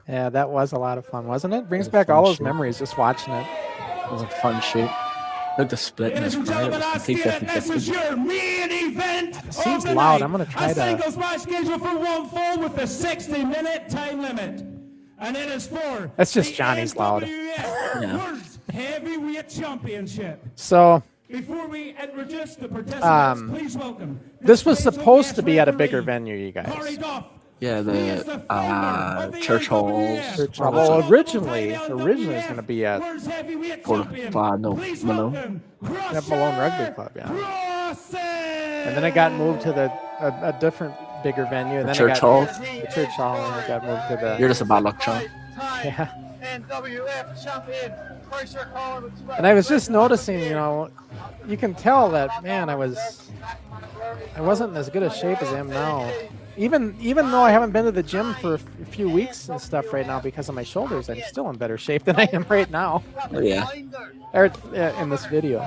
Yeah, that was a lot of fun, wasn't it? Brings was back fun all those shit. memories just watching it. It was a fun shoot. Look, the split in this fight. It was complete 50-50. your main event. It seems loud. I'm gonna try to. match scheduled for one fall with a 60-minute time limit. And it is for That's just the Johnny's loud. NWF Yeah. World Heavyweight Championship. So Before we introduce the participants, please welcome. this was supposed to be at a bigger venue, you guys. Yeah, the church halls. Well, originally it was going to be at Malone. Malone Rugby Club, yeah. And then it got moved to a different, bigger venue. And then Church it got, hall. The church hall, and it got moved to the. You're just a bad luck charm. Yeah. NWF champion, Chrysler Collar with 12. And I was just noticing, you can tell that, man, I wasn't in as good a shape as I am now. Even though I haven't been to the gym for a few weeks and stuff right now because of my shoulders, I'm still in better shape than I am right now. Oh, yeah. Or, in this video.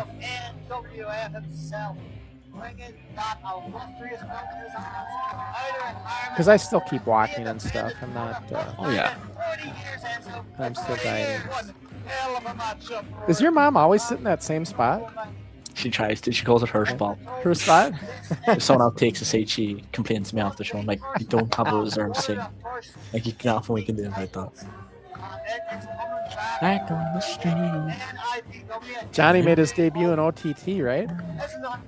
NWF himself. Bringing that illustrious companies on Because I still keep walking and stuff. I'm not. Oh, yeah. I'm still dieting. Does your mom always sit in that same spot? She tries to. She calls it her spot. Her spot? If someone else takes a seat, she complains to me after the show. I'm like, you don't have a reserved seat. Like, you can nothing we can do about that. Back on the street. Johnny made his debut in OTT, right?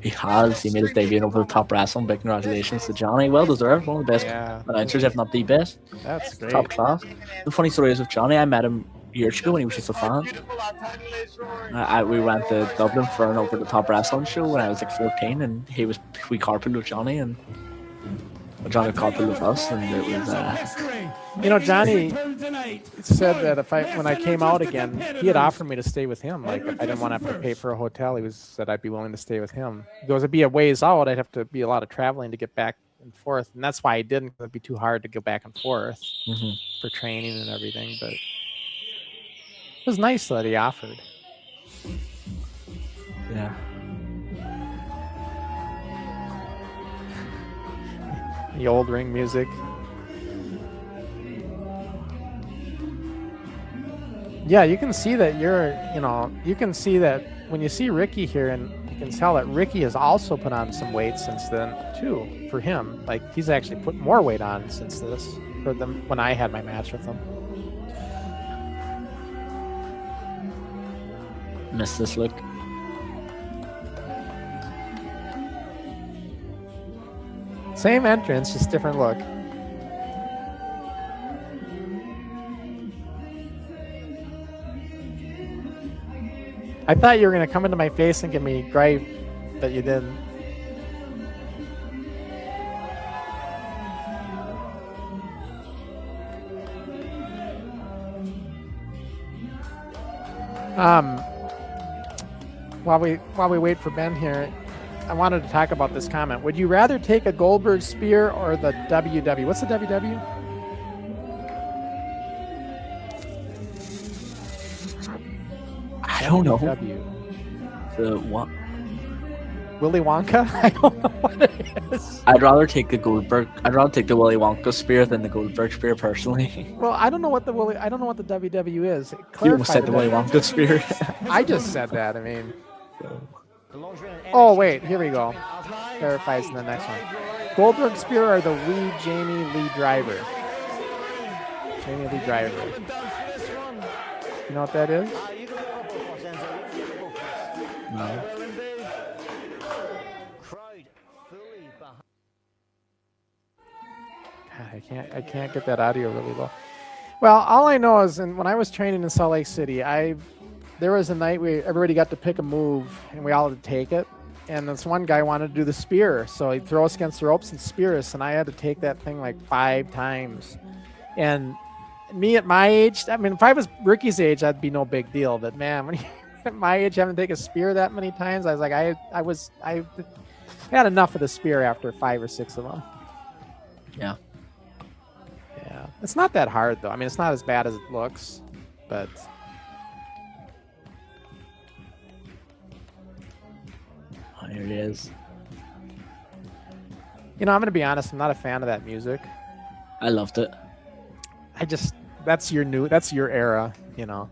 He has. He made his debut in Over the Top Wrestling. Big congratulations to Johnny. Well deserved. One of the best announcers, if not the best. That's great. Top class. The funny story is with Johnny, I met him years ago when he was just a fan. We went to Dublin for an Over the Top Wrestling show when I was like 14, and we carpooled with Johnny, and Johnny carpooled with us, and it was. Johnny said that when I came out again, he had offered me to stay with him. Like, if I didn't want to have to pay for a hotel, said I'd be willing to stay with him. He goes, it'd be a ways out. I'd have to be a lot of traveling to get back and forth, and that's why I didn't. It'd be too hard to go back and forth for training and everything. But it was nice that he offered. Yeah. The old ring music. Yeah, you can see that you can see that when you see Ricky here, and you can tell that Ricky has also put on some weight since then too. For him, like, he's actually put more weight on since this for them when I had my match with him. Missed this look. Same entrance, just different look. I thought you were gonna come into my face and give me gripe, but you didn't. While we wait for Ben here, I wanted to talk about this comment. Would you rather take a Goldberg spear or the WW? What's the WW? I don't know. NWF. The what? Willy Wonka? I don't know what it is. I'd rather take the Goldberg. I'd rather take the Willy Wonka spear than the Goldberg spear personally. Well, I don't know what the WW is. You almost said the Willy Clarify Wonka spear. that. I just said that. I mean. Oh wait, here we go. Clarifies in the next one. Goldberg spear or the wee Jamie Lee Driver? Jamie Lee Driver. You know what that is? No. God, I can't get that audio really low. Well, all I know is, when I was training in Salt Lake City, there was a night where everybody got to pick a move, and we all had to take it. And this one guy wanted to do the spear, so he'd throw us against the ropes and spear us, and I had to take that thing like 5 times. And me at my age, I mean, if I was Ricky's age, that'd be no big deal. But man, when at my age, having to take a spear that many times, I was like, I had enough of the spear after 5 or 6 of them. Yeah. Yeah, it's not that hard though. I mean, it's not as bad as it looks, but. Oh, here it is. You know, I'm gonna be honest. I'm not a fan of that music. I loved it. That's your era. You know,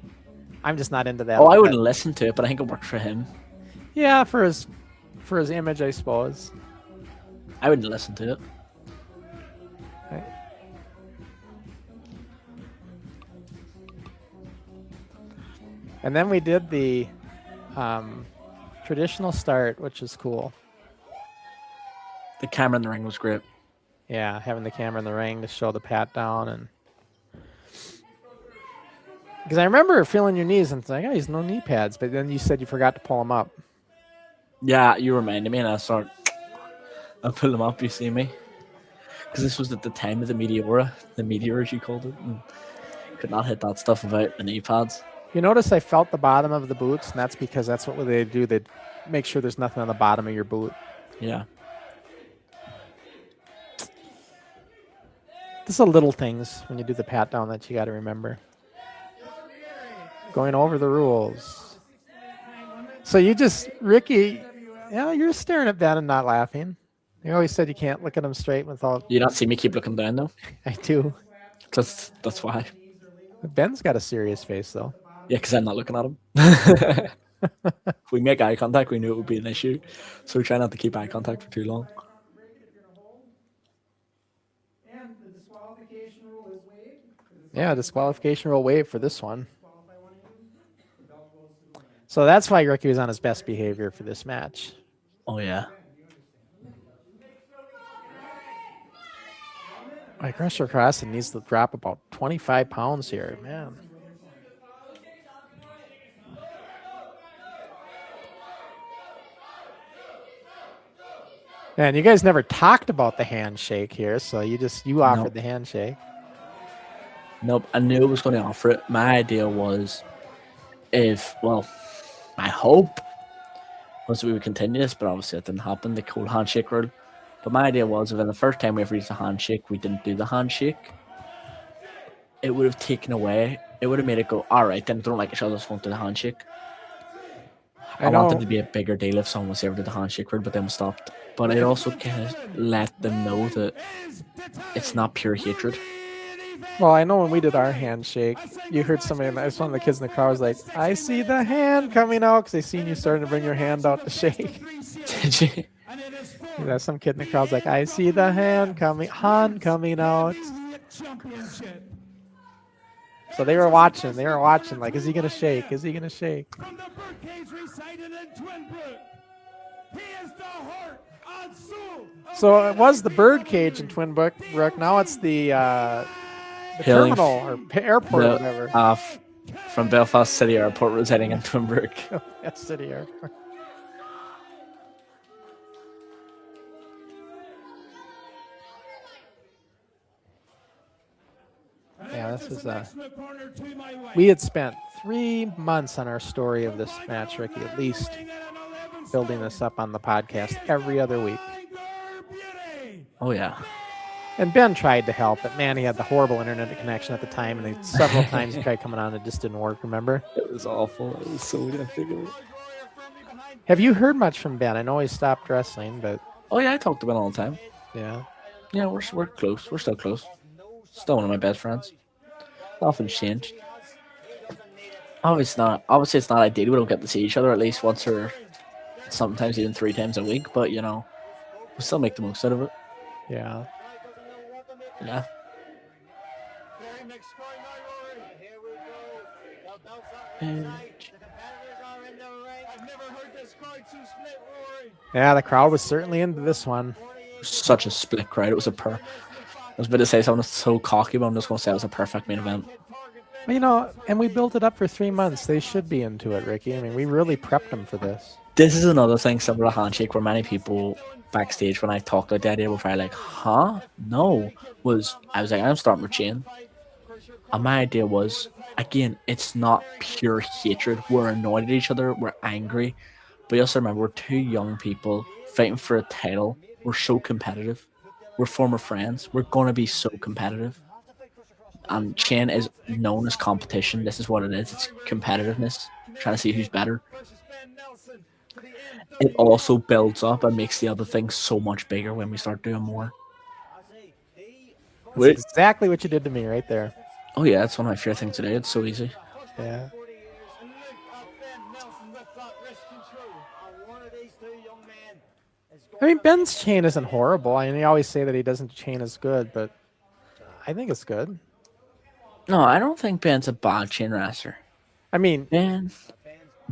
I'm just not into that. Oh, I wouldn't listen to it, but I think it worked for him. Yeah, for his image, I suppose. I wouldn't listen to it. Right. And then we did the traditional start, which is cool. The camera in the ring was great. Yeah, having the camera in the ring to show the pat down, and because I remember feeling your knees and saying, "Oh, he's no knee pads," but then you said you forgot to pull them up. Yeah, you reminded me, and I pulled them up. You see me? Because this was at the time of the meteor as you called it, and could not hit that stuff without the knee pads. You notice I felt the bottom of the boots, and that's because that's what they do. They make sure there's nothing on the bottom of your boot. Yeah. These are little things when you do the pat down that you got to remember. Going over the rules. So Ricky, yeah, you're staring at Ben and not laughing. You always said you can't look at him straight without. You not see me keep looking down though? I do. That's why. Ben's got a serious face though. Yeah, because I'm not looking at him. If we make eye contact, we knew it would be an issue. So we try not to keep eye contact for too long. Yeah, disqualification rule waived for this one. So that's why Ricky was on his best behavior for this match. Oh, yeah. Like Crusher Crossen needs to drop about 25 pounds here, man. And you guys never talked about the handshake here, so you offered the handshake. Nope, I knew I was going to offer it. My idea was my hope was that we would continue this, but obviously it didn't happen, the cold handshake rule. But my idea was if in the first time we ever used a handshake, we didn't do the handshake, it would have taken away, it would have made it go, all right, then don't like each other, just won't do the handshake. I wanted it to be a bigger deal if someone was ever did the handshake rule, but then we stopped. But it also kind of let them know that it's not pure hatred. Well, I know when we did our handshake, you heard somebody, one of the kids in the car was like, I see the hand coming out, because they seen you starting to bring your hand out to shake. Did you? Yeah, some kid in the crowd's like, I see the hand coming out. So they were watching, like, is he going to shake? Is he going to shake? From the birdcage recited in Twinbrook, he is the heart and soul. So it was the birdcage in Twinbrook. Now it's the terminal or airport or whatever. From Belfast City Airport, residing in Twinbrook. Belfast City Airport. Yeah, this is we had spent 3 months on our story of this match, Ricky, at least building this up on the podcast every other week. Oh, yeah. And Ben tried to help, but man, he had the horrible internet connection at the time, and several times he tried coming on, it just didn't work. Remember? It was awful. It was so ridiculous. Have you heard much from Ben? I know he stopped wrestling, but Oh yeah, I talk to Ben all the time. yeah. Yeah, we're close. We're still close. Still one of my best friends. Nothing's changed. Obviously, it's not ideal. We don't get to see each other at least once or sometimes even 3 times a week. But we still make the most out of it. Yeah. Yeah. And Yeah, the crowd was certainly into this one. such a split crowd. It was I was about to say something so cocky, but I'm just going to say it was a perfect main event. Well, and we built it up for 3 months. They should be into it, Ricky. I mean, we really prepped them for this. This is another thing similar to Handshake where many people backstage when I talked about the idea were probably like, huh? No. I was like, I'm starting with Shane. And my idea was, again, it's not pure hatred. We're annoyed at each other. We're angry. But you also remember, we're 2 young people fighting for a title. We're so competitive. We're former friends. We're going to be so competitive. And Shane is known as competition. This is what it is. It's competitiveness. Trying to see who's better. It also builds up and makes the other things so much bigger when we start doing more. That's exactly what you did to me right there. Oh yeah, that's one of my favorite things today. It's so easy. Yeah. I mean, Ben's chain isn't horrible. I mean, they always say that he doesn't chain as good, but I think it's good. No, I don't think Ben's a bad chain wrestler. I mean,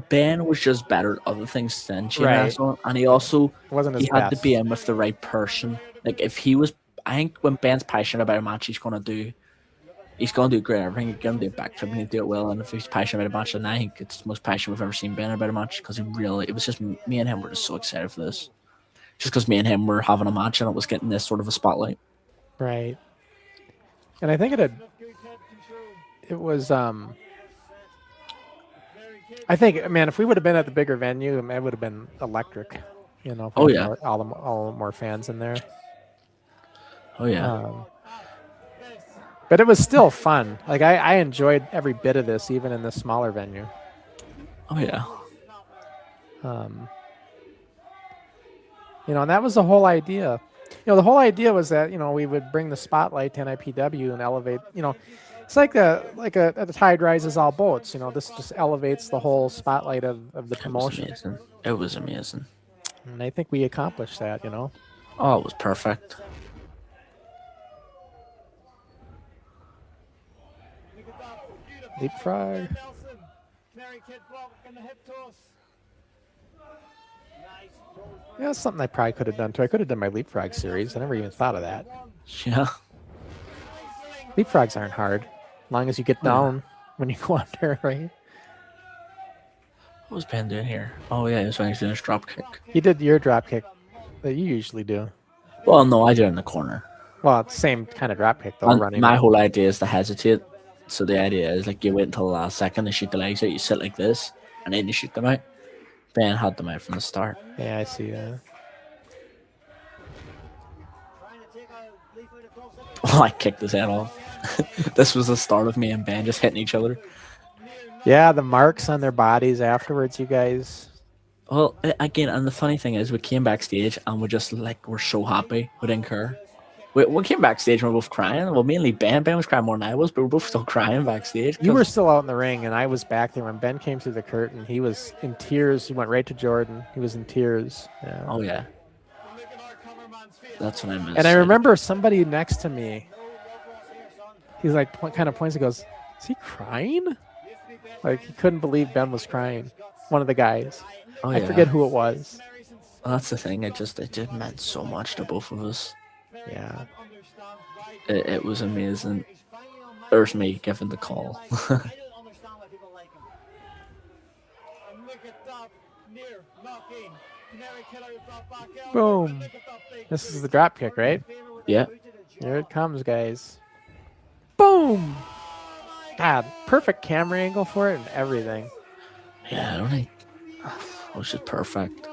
Ben was just better at other things than chain Right. wrestling, and he also wasn't his he had to best. be in with the right person. Like if he was, I think when Ben's passionate about a match, he's gonna do great everything. He's gonna do a backflip and he'll do it well. And if he's passionate about a match, then I think it's the most passionate we've ever seen Ben about a match because it was just me and him were just so excited for this. Just because me and him were having a match and it was getting this sort of a spotlight. Right. And I think it was I think, man, if we would have been at the bigger venue, it would have been electric. Oh, yeah. all more fans in there. Oh yeah. But it was still fun. Like I enjoyed every bit of this, even in the smaller venue. Oh yeah. And that was the whole idea. The whole idea was that we would bring the spotlight to NIPW and elevate. It's like a tide rises all boats. This just elevates the whole spotlight of the promotion. It was amazing. And I think we accomplished that. Oh, it was perfect. Leapfrog. Yeah, that's something I probably could have done too. I could have done my leapfrog series. I never even thought of that. Yeah. Leapfrogs aren't hard, as long as you get down when you go under, right? What was Ben doing here? Oh yeah, he was when he was doing his drop kick. You did your drop kick that you usually do. Well, no, I did it in the corner. Well, it's the same kind of drop kick though. And Running. my whole idea is to hesitate. So the idea is like you wait until the last second to shoot the legs out. You sit like this, and then you shoot them out. Ben had them out from the start. Yeah, I see that. Oh, I kicked his head off. This was the start of me and Ben just hitting each other. Yeah, the marks on their bodies afterwards, you guys. Well, again, and the funny thing is, we came backstage and we're so happy. We didn't care. We came backstage and we were both crying. Well, mainly Ben. Ben was crying more than I was, but we were both still crying backstage. You were still out in the ring, and I was back there when Ben came through the curtain. He was in tears. He went right to Jordan. He was in tears. Yeah. Oh, yeah. That's what I missed. And I remember somebody next to me. He's like, kind of points and goes, "Is he crying?" Like he couldn't believe Ben was crying. One of the guys. Oh, I forget who it was. Well, that's the thing. It just meant so much to both of us. Yeah. It was amazing. There's me giving the call. Boom. This is the drop kick, right? Yeah. Here it comes, guys. Boom. God, perfect camera angle for it and everything. Yeah, I don't think it was just perfect.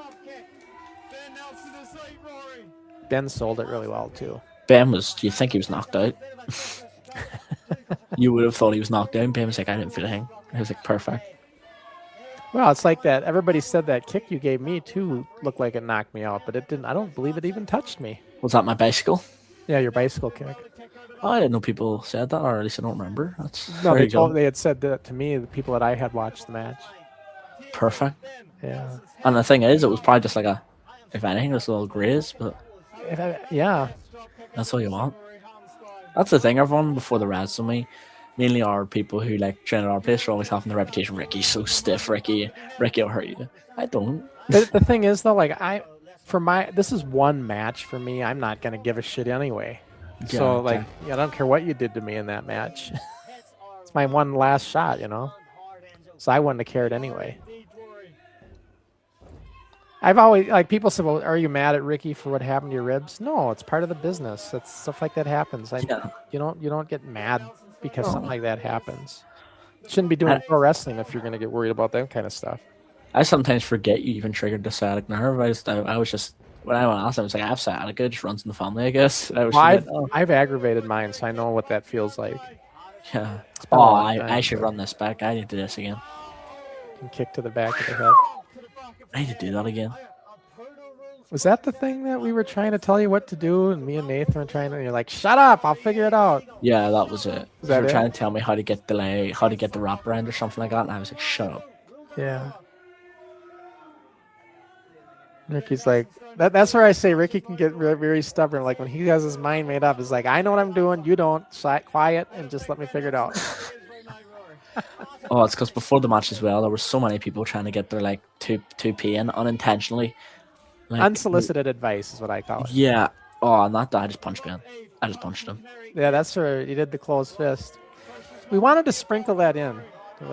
Ben sold it really well too. Ben was. Do you think he was knocked out? You would have thought he was knocked out. Ben was like, I didn't feel a thing. It was like perfect. Well, it's like that. Everybody said that kick you gave me too looked like it knocked me out, but it didn't. I don't believe it even touched me. Was that my bicycle? Yeah, your bicycle kick. Oh, I didn't know people said that, or at least I don't remember. That's No, very they had said that to me. The people that I had watched the match. perfect. Yeah. And the thing is, it was probably just like a, if anything, just a little graze, but Yeah. that's all you want. That's the thing. Everyone before the wrestling mainly are people who like train at our place are always having the reputation. Ricky's so stiff. Ricky will hurt you. I don't. The thing is though, like this is one match for me. I'm not gonna give a shit anyway. Yeah, So like, I don't care what you did to me in that match. It's my one last shot, So I wouldn't have cared anyway. I've always like people say, "Well, are you mad at Ricky for what happened to your ribs?" No, it's part of the business. That's stuff like that happens. You don't get mad because something like that happens. Shouldn't be doing pro wrestling if you're gonna get worried about that kind of stuff. I sometimes forget you even triggered the sciatic nerve. I was just when I went asked, I was like, I have sciatica. It just runs in the family, I guess. I've aggravated mine, so I know what that feels like. Yeah. been a long time, I should but- run this back. I need to do this again. And kick to the back of the head. I need to do that again. Was that the thing that we were trying to tell you what to do, and me and Nathan were trying to? And you're like, "Shut up! I'll figure it out." Yeah, that was it. Is They that were it? trying to tell me how to get the wraparound or something like that, and I was like, shut up. Yeah. Ricky's like, that's where I say Ricky can get very stubborn. Like when he has his mind made up, he's like, I know what I'm doing, you don't. Quiet and just let me figure it out. Oh, it's because before the match as well, there were so many people trying to get their like 2p in unintentionally. Like, Unsolicited advice is what I call it. Yeah. Oh, not that. I just punched Ben. I just punched him. Yeah, that's where you did the closed fist. We wanted to sprinkle that in. It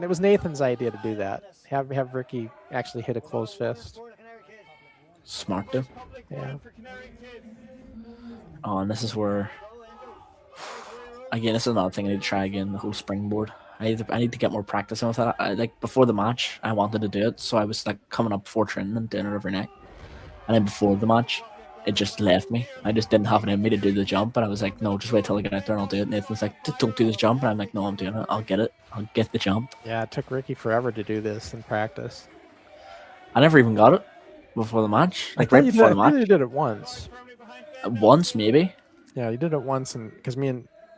was Nathan's idea to do that. Have Ricky actually hit a closed fist. Smart though. Yeah. Oh, and this is where again, this is another thing I need to try again. The whole springboard. I need to get more practice with that. Like before the match, I wanted to do it, so I was like coming up before training and doing it every night. And then before the match, it just left me. I just didn't have it in me to do the jump, and I was like, no, just wait till I get out there and I'll do it. Nathan was like, don't do this jump, and I'm like, no, I'm doing it. I'll get it. I'll get the jump. Yeah, it took Ricky forever to do this in practice. I never even got it before the match. Like I right thought before the I thought match. you did it once. Once maybe. Yeah, you did it once, and because we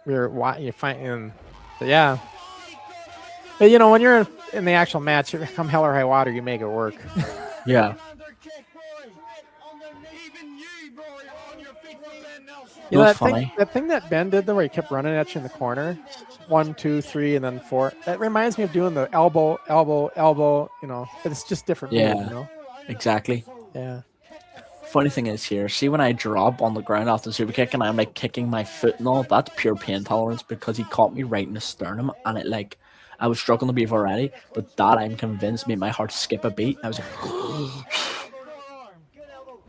were you fighting. Yeah. But when you're in the actual match, come hell or high water, you make it work. Yeah. You know, That's that funny. thing that Ben did though, where he kept running at you in the corner, 1, 2, 3, and then 4. That reminds me of doing the elbow. But it's just different. Yeah. Move, Exactly. Yeah. Funny thing is here, see when I drop on the ground after the super kick and I'm like kicking my foot and all, that's pure pain tolerance because he caught me right in the sternum and it like I was struggling to breathe already, but that I'm convinced made my heart skip a beat. I was like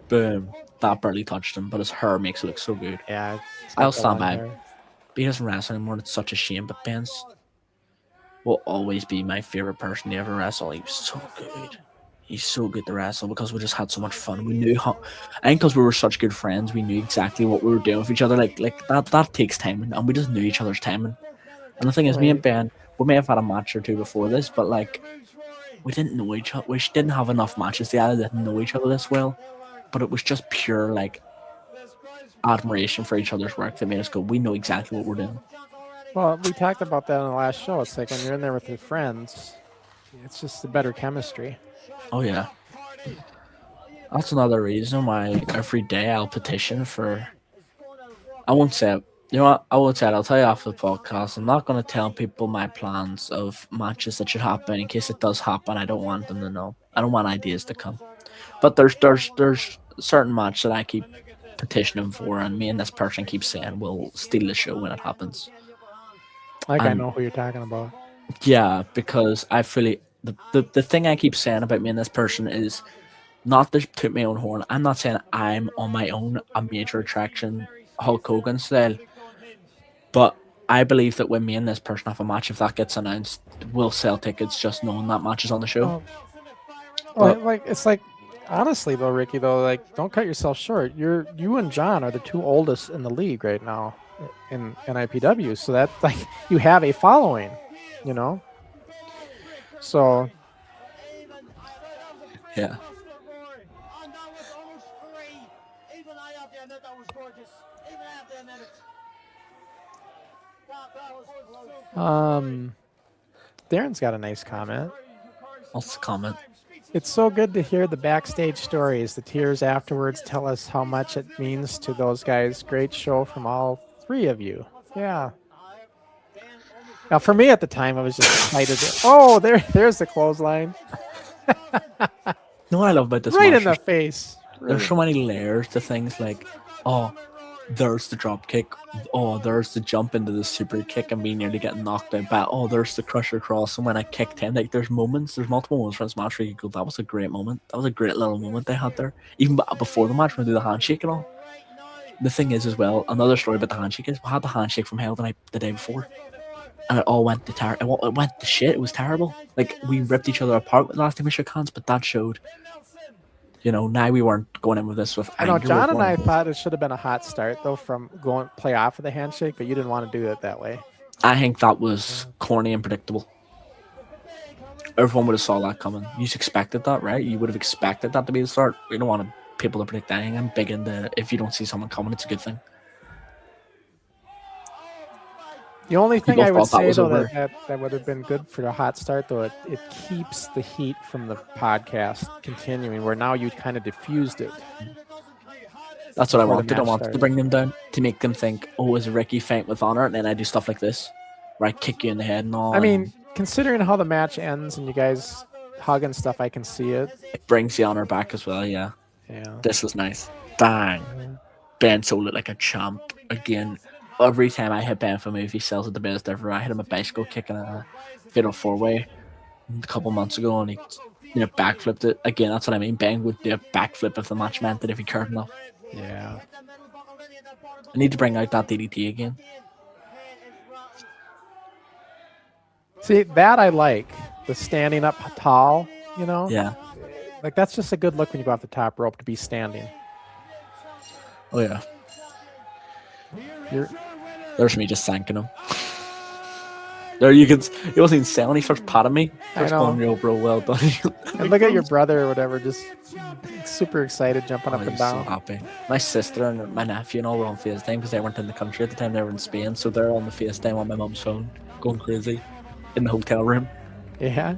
boom. That barely touched him, but his hair makes it look so good. Yeah. I'll stand by him. But he doesn't wrestle anymore, and it's such a shame, but Ben's will always be my favorite person to ever wrestle. He was so good. He's so good to wrestle because we just had so much fun. We knew how, I think because we were such good friends, we knew exactly what we were doing with each other. Like that takes time, and we just knew each other's timing. And the thing is, me and Ben, we may have had a match or two before this, but like we didn't know each other. We didn't have enough matches together that didn't know each other this well. But it was just pure like admiration for each other's work that made us go, we know exactly what we're doing. Well, we talked about that in the last show. It's like when you're in there with your friends, it's just a better chemistry. Oh yeah. That's another reason why every day I'll petition for, I won't say it. You know what? I won't say it. I'll tell you after the podcast. I'm not going to tell people my plans of matches that should happen in case it does happen. I don't want them to know. I don't want ideas to come. But there's certain match that I keep petitioning for, and me and this person keep saying we'll steal the show when it happens. I know who you're talking about. Yeah, because I fully the thing I keep saying about me and this person is not to toot my own horn. I'm not saying I'm on my own a major attraction Hulk Hogan style, but I believe that when me and this person have a match, if that gets announced, we'll sell tickets just knowing that match is on the show. Well, like it's like honestly though, Ricky, though, like don't cut yourself short. You and John are the two oldest in the league right now in NIPW. So that like you have a following, you know. So Yeah. Darren's got a nice comment. What's the comment? It's so good to hear the backstage stories. The tears afterwards tell us how much it means to those guys. Great show from all three of you. Yeah. Now, for me at the time, I was just excited. There's the clothesline. No, what I love about this Right match in the is face. there's so many layers to things. Like, oh, there's the drop kick. Oh, there's the jump into the super kick and me nearly getting knocked out back. Oh, there's the crusher cross. And when I kicked him, like, there's multiple moments from this match where you go, that was a great moment. That was a great little moment they had there. Even before the match, when they do the handshake and all. The thing is, as well, another story about the handshake is we had the handshake from Hell the day before. And it all went to it went to shit. It was terrible. Like, we ripped each other apart the last time we shook hands, but that showed, now we weren't going in with this with I know anger, John we're and going I in with- thought it should have been a hot start though from going play off of the handshake, but you didn't want to do it that way. I think that was corny and predictable. Everyone would have saw that coming. You just expected that, right? You would have expected that to be the start. We don't want people to predict anything. I'm big into if you don't see someone coming, it's a good thing. The only thing People I would thought that say was though over. that would have been good for the hot start though, it keeps the heat from the podcast continuing. Where now you kind of diffused it. That's what I Before the wanted. I match wanted to started. bring them down to make them think, oh, is Ricky faint with honor? And then I do stuff like this, where I kick you in the head and all. I mean, and considering how the match ends and you guys hug and stuff, I can see it. it brings the honor back as well. Yeah, Yeah. this was nice. Bang. Ben sold it like a champ again. Every time I hit Ben for a move, he sells it the best ever. I hit him a bicycle kick and a fatal 4-way a couple months ago, and he backflipped it again. That's what I mean. Ben would do a backflip if the match meant it if he cared enough. Yeah. I need to bring out that DDT again. See, that I like. The standing up tall, Yeah. Like that's just a good look when you go off the top rope to be standing. Oh yeah. You're There's me just thanking him. There you can. He wasn't even selling. He starts patting me. I Starts know. going, "Yo, bro, well done." and look at your brother or whatever, just super excited, jumping up Oh, and he's so down. happy. My sister and my nephew and all were on FaceTime because they weren't in the country at the time. They were in Spain, so they're on the FaceTime on my mum's phone, going crazy in the hotel room. Yeah.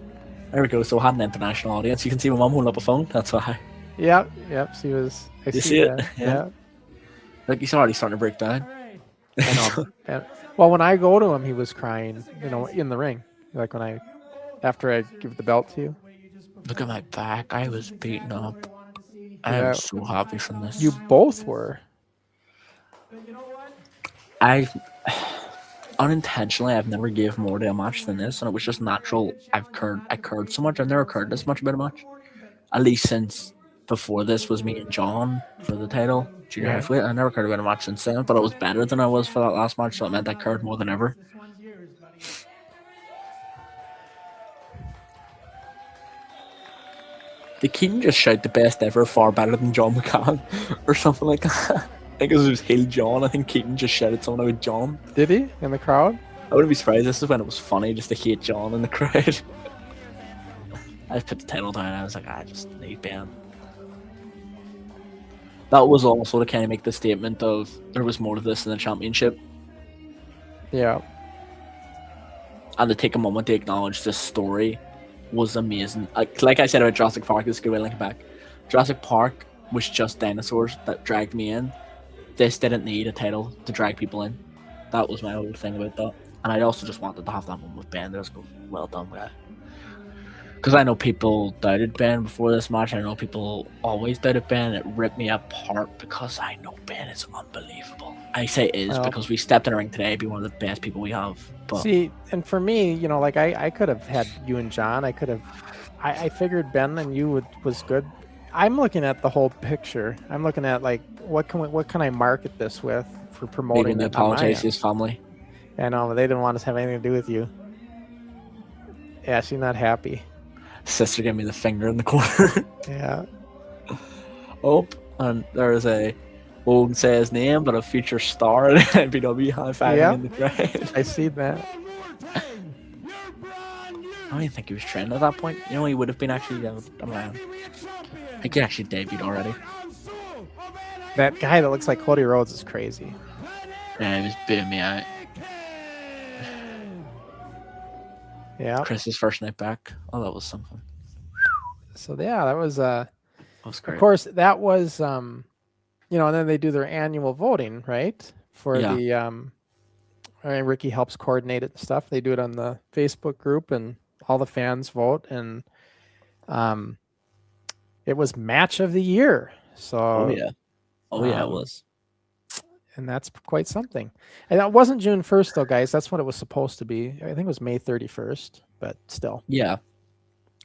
There we go. So I had an international audience. You can see my mum holding up a phone. That's why. Yep. She was. I You see it? that. Yeah. Like he's already starting to break down. I know. Well, when I go to him, he was crying, in the ring. Like after I give the belt to you. Look at my back. I was beaten up. I Yeah. am so happy from this. You both were. Unintentionally, I've never gave more to a match than this, and it was just natural. I curd so much. I've never curd this much about a match. At least since before this was me and John for the title, junior Yeah. heavyweight. I never curd about a match since then, but it was better than I was for that last match, so it meant I curd more than ever. Did Keaton just shout the best ever, far better than John McCann, or something like that? I think it was Hill John. I think Keaton just shouted something about John. Did he in the crowd? I wouldn't be surprised. This is when it was funny just to hate John in the crowd. I just put the title down. I was like, I just need Ben. That was also to kind of make the statement of there was more to this than the championship, Yeah. and to take a moment to acknowledge this story was amazing. Like I said about Jurassic Park, this is a good way to link it back. Jurassic Park was just dinosaurs that dragged me in. This didn't need a title to drag people in. That was my whole thing about that. And I also just wanted to have that moment with Ben. Just go, well done, guy. Because I know people doubted Ben before this match. I know people always doubted Ben. It ripped me apart because I know Ben is unbelievable. I say is Well, because we stepped in the ring today, be one of the best people we have. But See, and for me, like I could have had you and John. I figured Ben and you was good. I'm looking at the whole picture. I'm looking at like what can I market this with for maybe promoting to it on my apologize to end? his family. I know they didn't want us to have anything to do with you. Yeah, she's not happy. Sister gave me the finger in the corner. Yeah. Oh, and there's a, we won't say his name, but a future star at NPW high-fiving Yep. in the crowd. I see that. I don't even think he was training at that point. You know, he would have been actually around. I think he actually debuted already. That guy that looks like Cody Rhodes is crazy. Yeah, he was booting me out. Yeah. Chris's first night back. Oh, that was something. So yeah, that was That was great. of course that was and then they do their annual voting, right? For Yeah. the and Ricky helps coordinate it and stuff. They do it on the Facebook group and all the fans vote, and it was match of the year. So Oh yeah, it was. And that's quite something. And that wasn't June 1st though, guys. That's what it was supposed to be. I think it was May 31st, but still. Yeah.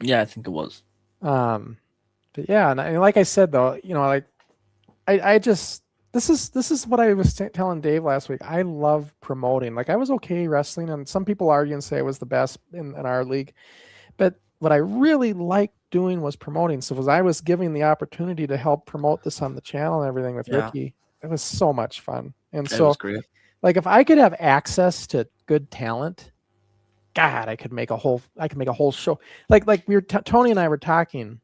Yeah, I think it was. But yeah, and like I said though, like I just this is what I was telling Dave last week. I love promoting. Like I was okay wrestling, and some people argue and say I was the best in our league, but what I really liked doing was promoting. So as I was giving the opportunity to help promote this on the channel and everything with Ricky, it was so much fun. And It so was great. like if I could have access to good talent, God, I could make a whole show. Like we were Tony and I were talking,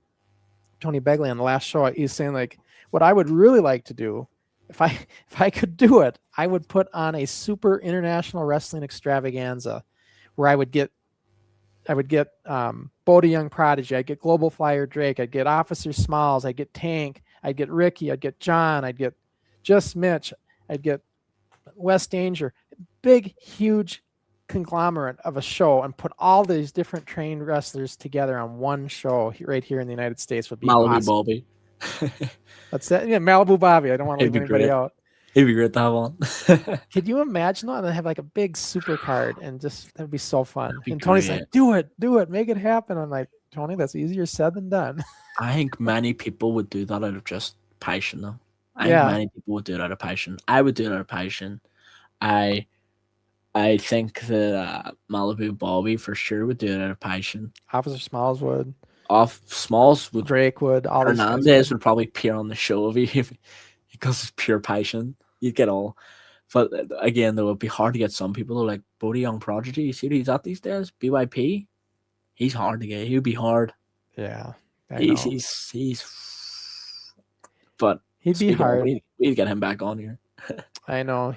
Tony Begley on the last show. He's saying like what I would really like to do if I could do it, I would put on a super international wrestling extravaganza where I would get Bodie Young Prodigy, I'd get Global Flyer Drake, I'd get Officer Smalls, I'd get Tank, I'd get Ricky, I'd get John, I'd get Just Mitch, I'd get West Danger. Big, huge conglomerate of a show, and put all these different trained wrestlers together on one show right here in the United States would be Malibu awesome. Bobby. That's it. Yeah, Malibu Bobby. I don't want to leave anybody out. It'd be great to have on. Could you imagine that? And have like a big super card, and just that'd be so fun. Be And Tony's great. like, do it, make it happen. I'm like, Tony, that's easier said than done. I think many people would do that out of just passion, though. I Yeah. think many people would do it out of passion. I would do it out of passion. I think that Malibu Bobby for sure would do it out of passion. Officer Smalls would, Off Smalls would. Drake would, all these guys Hernandez would probably appear on the show because it's pure passion. You'd get all. But again, though, it'd be hard to get some people who are like Bodie Young Prodigy. You see what he's at these days? BYP. He's hard to get. He would be hard. Yeah, I know. He's. But He'd be speaking of, hard. we'd get him back on here. I know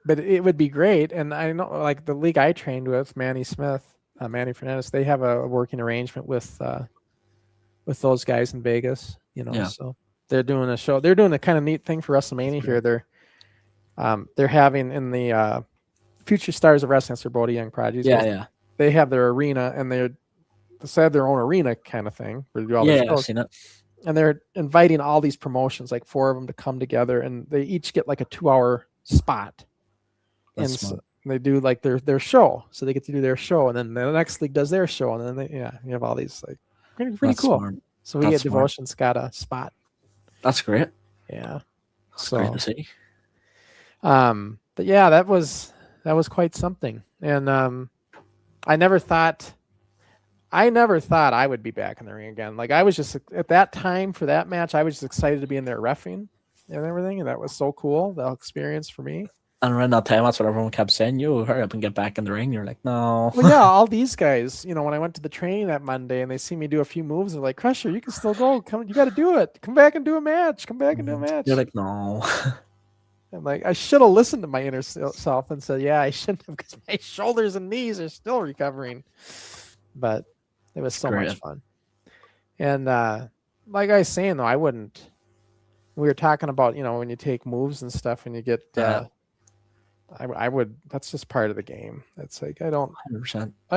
but it would be great. And I know, like the league I trained with, Manny Smith, Manny Fernandez, they have a working arrangement with those guys in Vegas. Yeah. So they're doing a show. They're doing a kind of neat thing for WrestleMania here. They're having in the Future Stars of Wrestling, that's their Bodie Young Prodigies. Yeah. They have their arena, and they have their own arena kind of thing where they do all their I've shows. seen it. And they're inviting all these promotions, like 4 of them, to come together, and they each get like a 2-hour spot. That's and so smart. they do like their show, so they get to do their show, and then the next league does their show, and then you have all these like pretty That's cool. smart. So we That's get smart. Devotion's got a spot. That's great. Yeah. That's So great to see. but yeah, that was quite something. And I never thought I would be back in the ring again. Like I was just at that time for that match, I was just excited to be in there reffing and everything, and that was so cool, the experience for me. And around that time, that's what everyone kept saying. You hurry up and get back in the ring. You're like, no. Well, yeah, all these guys, when I went to the training that Monday and they see me do a few moves, they're like, Crusher, you can still go. Come, you got to do it. Come back and do a match. Come back and do a match. You're like, no. I'm like, I should have listened to my inner self and said, yeah, I shouldn't have, because my shoulders and knees are still recovering. But it was so much fun. And like I was saying, though, I wouldn't. We were talking about, when you take moves and stuff and you get. I would. That's just part of the game. It's like 100%. I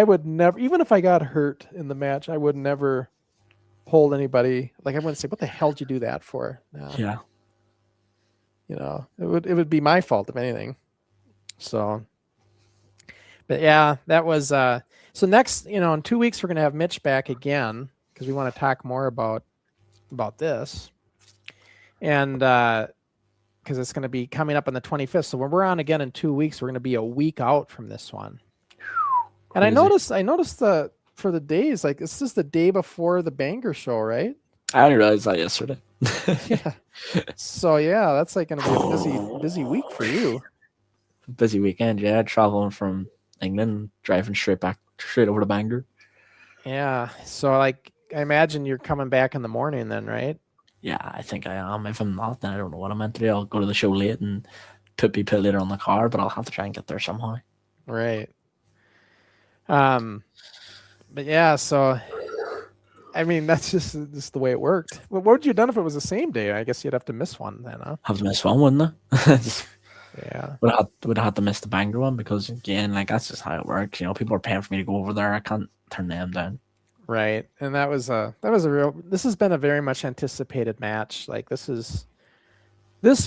would never, even if I got hurt in the match, I would never hold anybody. Like I wouldn't say, "What the hell did you do that for?" No. Yeah. It would be my fault if anything. So, but yeah, that was. So next, in 2 weeks, we're gonna have Mitch back again because we want to talk more about this, and. Because it's going to be coming up on the 25th. So when we're on again in 2 weeks, we're going to be a week out from this one. And I noticed for the days, like this is the day before the Banger show, right? I only realized that yesterday. Yeah. So yeah, that's like going to be a busy week for you. Busy weekend, yeah. Traveling from England, driving straight over to Bangor. Yeah. So like, I imagine you're coming back in the morning then, right? Yeah, I think I am. If I'm not, then I don't know what I'm meant to do. I'll go to the show late and put later on the car, but I'll have to try and get there somehow. Right. But yeah, so I mean that's just the way it worked. What would you have done if it was the same day? I guess you'd have to miss one then, huh? Have to miss one, wouldn't I? Yeah. Would have had to miss the Bangor one because again, like that's just how it works. You know, people are paying for me to go over there. I can't turn them down. Right. And that was a real, this has been a very much anticipated match. Like this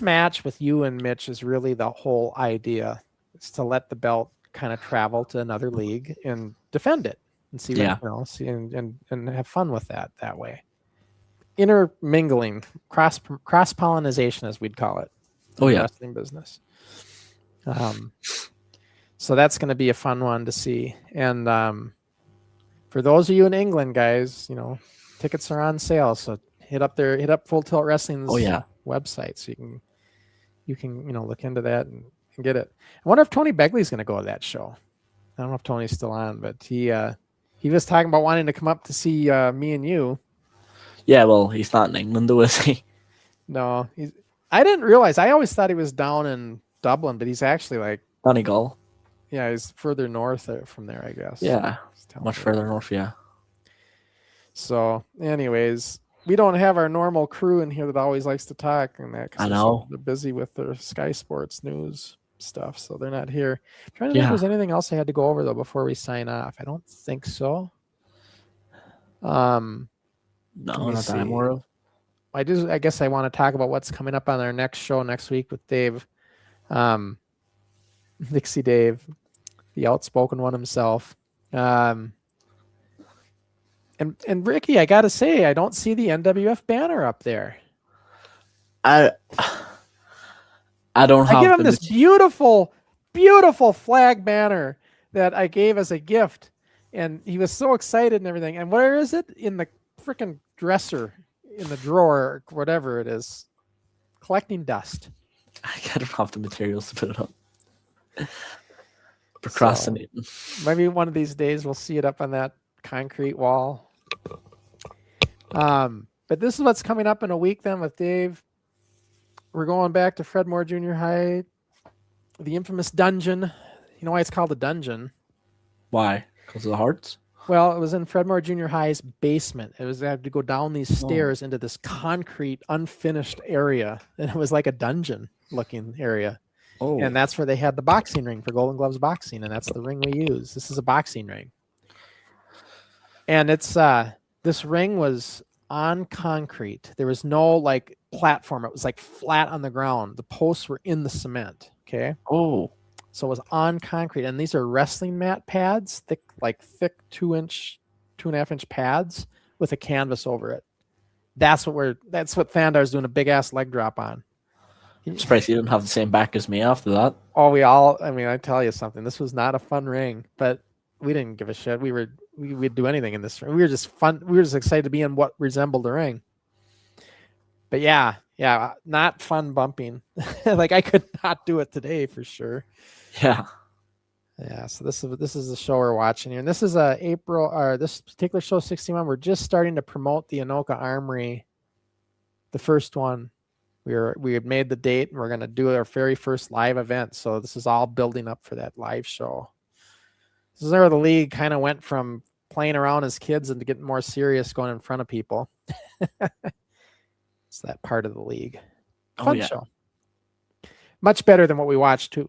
match with you and Mitch is really the whole idea. It's to let the belt kind of travel to another league and defend it and see what, see and have fun with that way. Intermingling, cross pollination as we'd call it. Oh yeah. Wrestling business. So that's going to be a fun one to see. And for those of you in England, guys, you know, tickets are on sale. So hit up Full Tilt Wrestling's website so you can look into that and get it. I wonder if Tony Begley's going to go to that show. I don't know if Tony's still on, but he was talking about wanting to come up to see me and you. Yeah, well, he's not in England, though, is he? No, I didn't realize. I always thought he was down in Dublin, but he's actually like Donegal. Yeah, he's further north from there, I guess. Yeah, much further north, yeah. So, anyways, we don't have our normal crew in here that always likes to talk and that. I know. They're busy with their Sky Sports news stuff, so they're not here. I'm trying to think if there's anything else I had to go over, though, before we sign off. I don't think so. No, not that I'm aware of. I guess I want to talk about what's coming up on our next show next week with Dave. Dixie Dave, the outspoken one himself. And Ricky, I gotta say, I don't see the NWF banner up there. I don't have. I give him this beautiful, beautiful flag banner that I gave as a gift, and he was so excited and everything. And where is it? In the freaking dresser, in the drawer, or whatever it is, collecting dust. I don't have the materials to put it up. Procrastinating. So, maybe one of these days we'll see it up on that concrete wall. But this is what's coming up in a week then with Dave. We're going back to Fred Moore Junior High, the infamous dungeon. You know why it's called a dungeon? Why? Because of the hearts? Well, it was in Fred Moore Junior High's basement. They had to go down these stairs into this concrete, unfinished area, and it was like a dungeon-looking area. Oh. And that's where they had the boxing ring for Golden Gloves boxing, and that's the ring we use. This is a boxing ring. And it's this ring was on concrete. There was no like platform. It was like flat on the ground. The posts were in the cement. Okay. Oh. So it was on concrete, and these are wrestling mat pads, thick 2.5 inch pads with a canvas over it. That's what Thandar's doing a big ass leg drop on. I'm surprised he didn't have the same back as me after that. Oh, I tell you something. This was not a fun ring, but we didn't give a shit. We'd do anything in this ring. We were just fun. We were just excited to be in what resembled a ring. But yeah, not fun bumping. Like I could not do it today for sure. Yeah. Yeah. So this is the show we're watching here, and this is this particular show 61. We're just starting to promote the Anoka Armory, the first one. We had made the date, and we're going to do our very first live event. So this is all building up for that live show. This is where the league kind of went from playing around as kids into getting more serious, going in front of people. It's that part of the league. Fun show. Much better than what we watched 2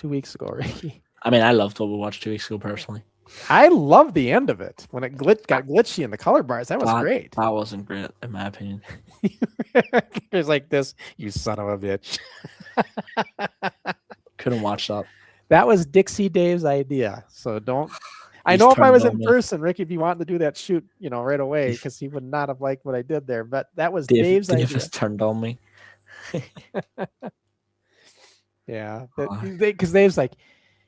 weeks ago, Ricky. I mean, I loved what we watched 2 weeks ago personally. I love the end of it when it got glitchy in the color bars. That was great. That wasn't great, in my opinion. There's like this, you son of a bitch. Couldn't watch that. That was Dixie Dave's idea. So don't. I know if I was in person, Ricky, if you wanted to do that shoot, right away, because he would not have liked what I did there. But that was Dave's idea. Dave just turned on me. Yeah, because Dave's like,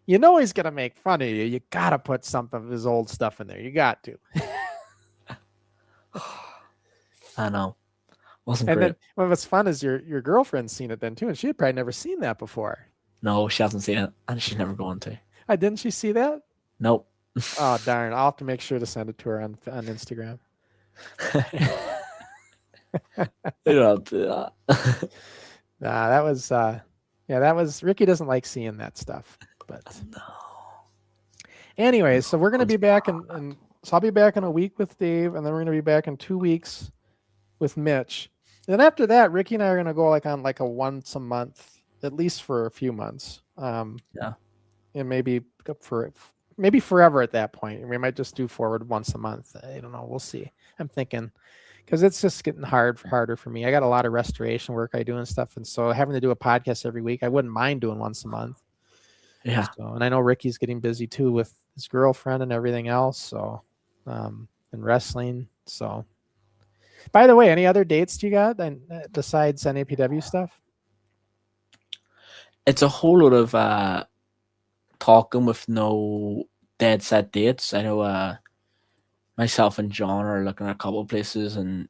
he's gonna make fun of you. You gotta put some of his old stuff in there. You got to. I know. Wasn't And great. then what's fun is your girlfriend's seen it then too, and she had probably never seen that before. No, she hasn't seen it, and she's never going to. Didn't she see that? Nope. Oh darn! I'll have to make sure to send it to her on Instagram. They don't have to do that. Nah, that was that was Ricky doesn't like seeing that stuff. But No. anyways, so we're gonna be back and so I'll be back in a week with Dave, and then we're gonna be back in 2 weeks with Mitch. And then after that, Ricky and I are gonna go on a once a month, at least for a few months. Yeah. And maybe forever at that point. We might just do Forward once a month. I don't know. We'll see. I'm thinking because it's just getting harder for me. I got a lot of restoration work I do and stuff, and so having to do a podcast every week, I wouldn't mind doing once a month. Yeah. So, and I know Ricky's getting busy too with his girlfriend and everything else. So, and wrestling. So, by the way, any other dates you got besides NAPW stuff? It's a whole lot of talking with no dead set dates. I know myself and John are looking at a couple of places, and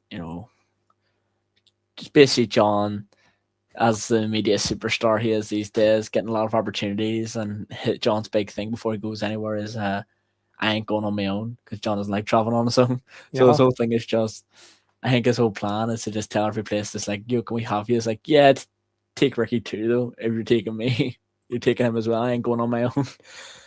just basically John, as the media superstar he is these days, getting a lot of opportunities. And John's big thing before he goes anywhere is I ain't going on my own, because John doesn't like traveling on his own. So his whole thing is just, I think his whole plan is to just tell every place, it's like, yo, can we have you? It's like, yeah, take Ricky too though. If you're taking me, you're taking him as well. I ain't going on my own.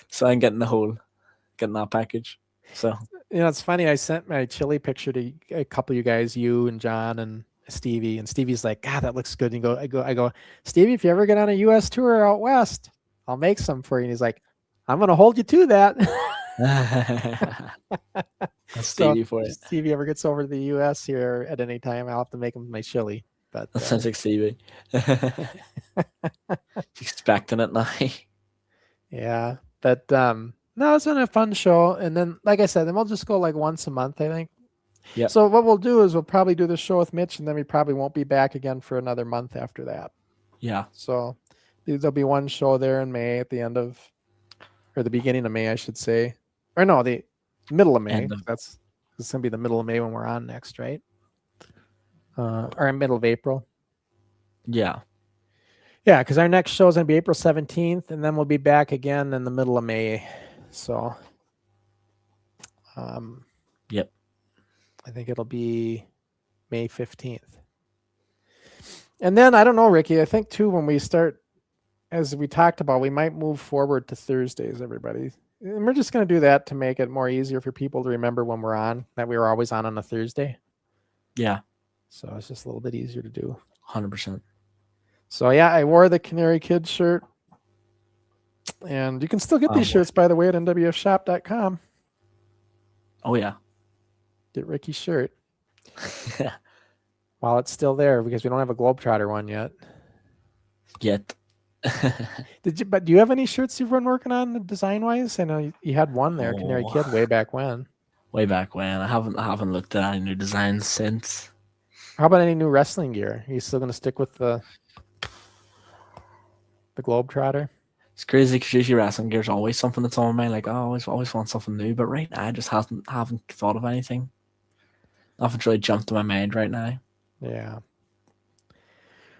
So I'm getting that package. So it's funny. I sent my chili picture to a couple of you guys, you and John and Stevie, and Stevie's like, God, that looks good. And I go, Stevie, if you ever get on a U.S. tour out west, I'll make some for you. And he's like, I'm going to hold you to that. That's Stevie for it. If Stevie ever gets over to the U.S. here at any time, I'll have to make him my chili. But that sounds like Stevie. Expecting it now. Yeah, but no, it's been a fun show. And then, like I said, then we'll just go once a month, I think. Yeah. So what we'll do is we'll probably do the show with Mitch, and then we probably won't be back again for another month after that. Yeah. So there'll be one show there in May at the end of, or the beginning of May, I should say. Or no, the middle of May. It's going to be the middle of May when we're on next, right? Or in middle of April. Yeah. Yeah, because our next show is going to be April 17th, and then we'll be back again in the middle of May. So, yep. I think it'll be May 15th. And then, I don't know, Ricky, I think too, when we start, as we talked about, we might move forward to Thursdays, everybody. And we're just going to do that to make it more easier for people to remember when we're on, that we were always on a Thursday. Yeah. So it's just a little bit easier to do. 100%. So yeah, I wore the Canary Kid shirt. And you can still get these shirts, by the way, at nwfshop.com. Oh, yeah. Get Ricky's shirt. While it's still there, because we don't have a Globetrotter one yet. But do you have any shirts you've been working on design-wise? I know you had one there, Canary Kid, way back when. Way back when. I haven't looked at any new designs since. How about any new wrestling gear? Are you still going to stick with the Globetrotter? It's crazy because usually wrestling gear is always something that's on my mind. Like, I always want something new. But right now, I just haven't thought of anything. Nothing's really jumped to my mind right now. Yeah.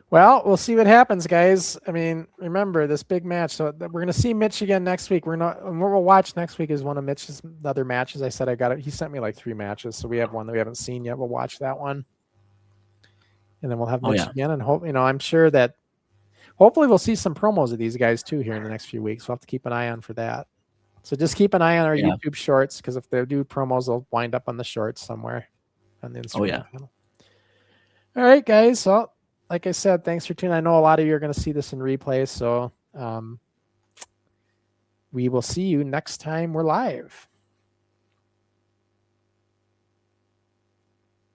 Well, we'll see what happens, guys. I mean, remember this big match. So we're going to see Mitch again next week. And what we'll watch next week is one of Mitch's other matches. I said I got it. He sent me 3 matches. So we have one that we haven't seen yet. We'll watch that one. And then we'll have Mitch again. And hope, I'm sure that hopefully we'll see some promos of these guys too here in the next few weeks. We'll have to keep an eye on for that. So just keep an eye on our YouTube shorts, because if they do promos, they'll wind up on the shorts somewhere on the Instagram channel. All right, guys. So like I said, thanks for tuning. I know a lot of you are going to see this in replay. So we will see you next time we're live.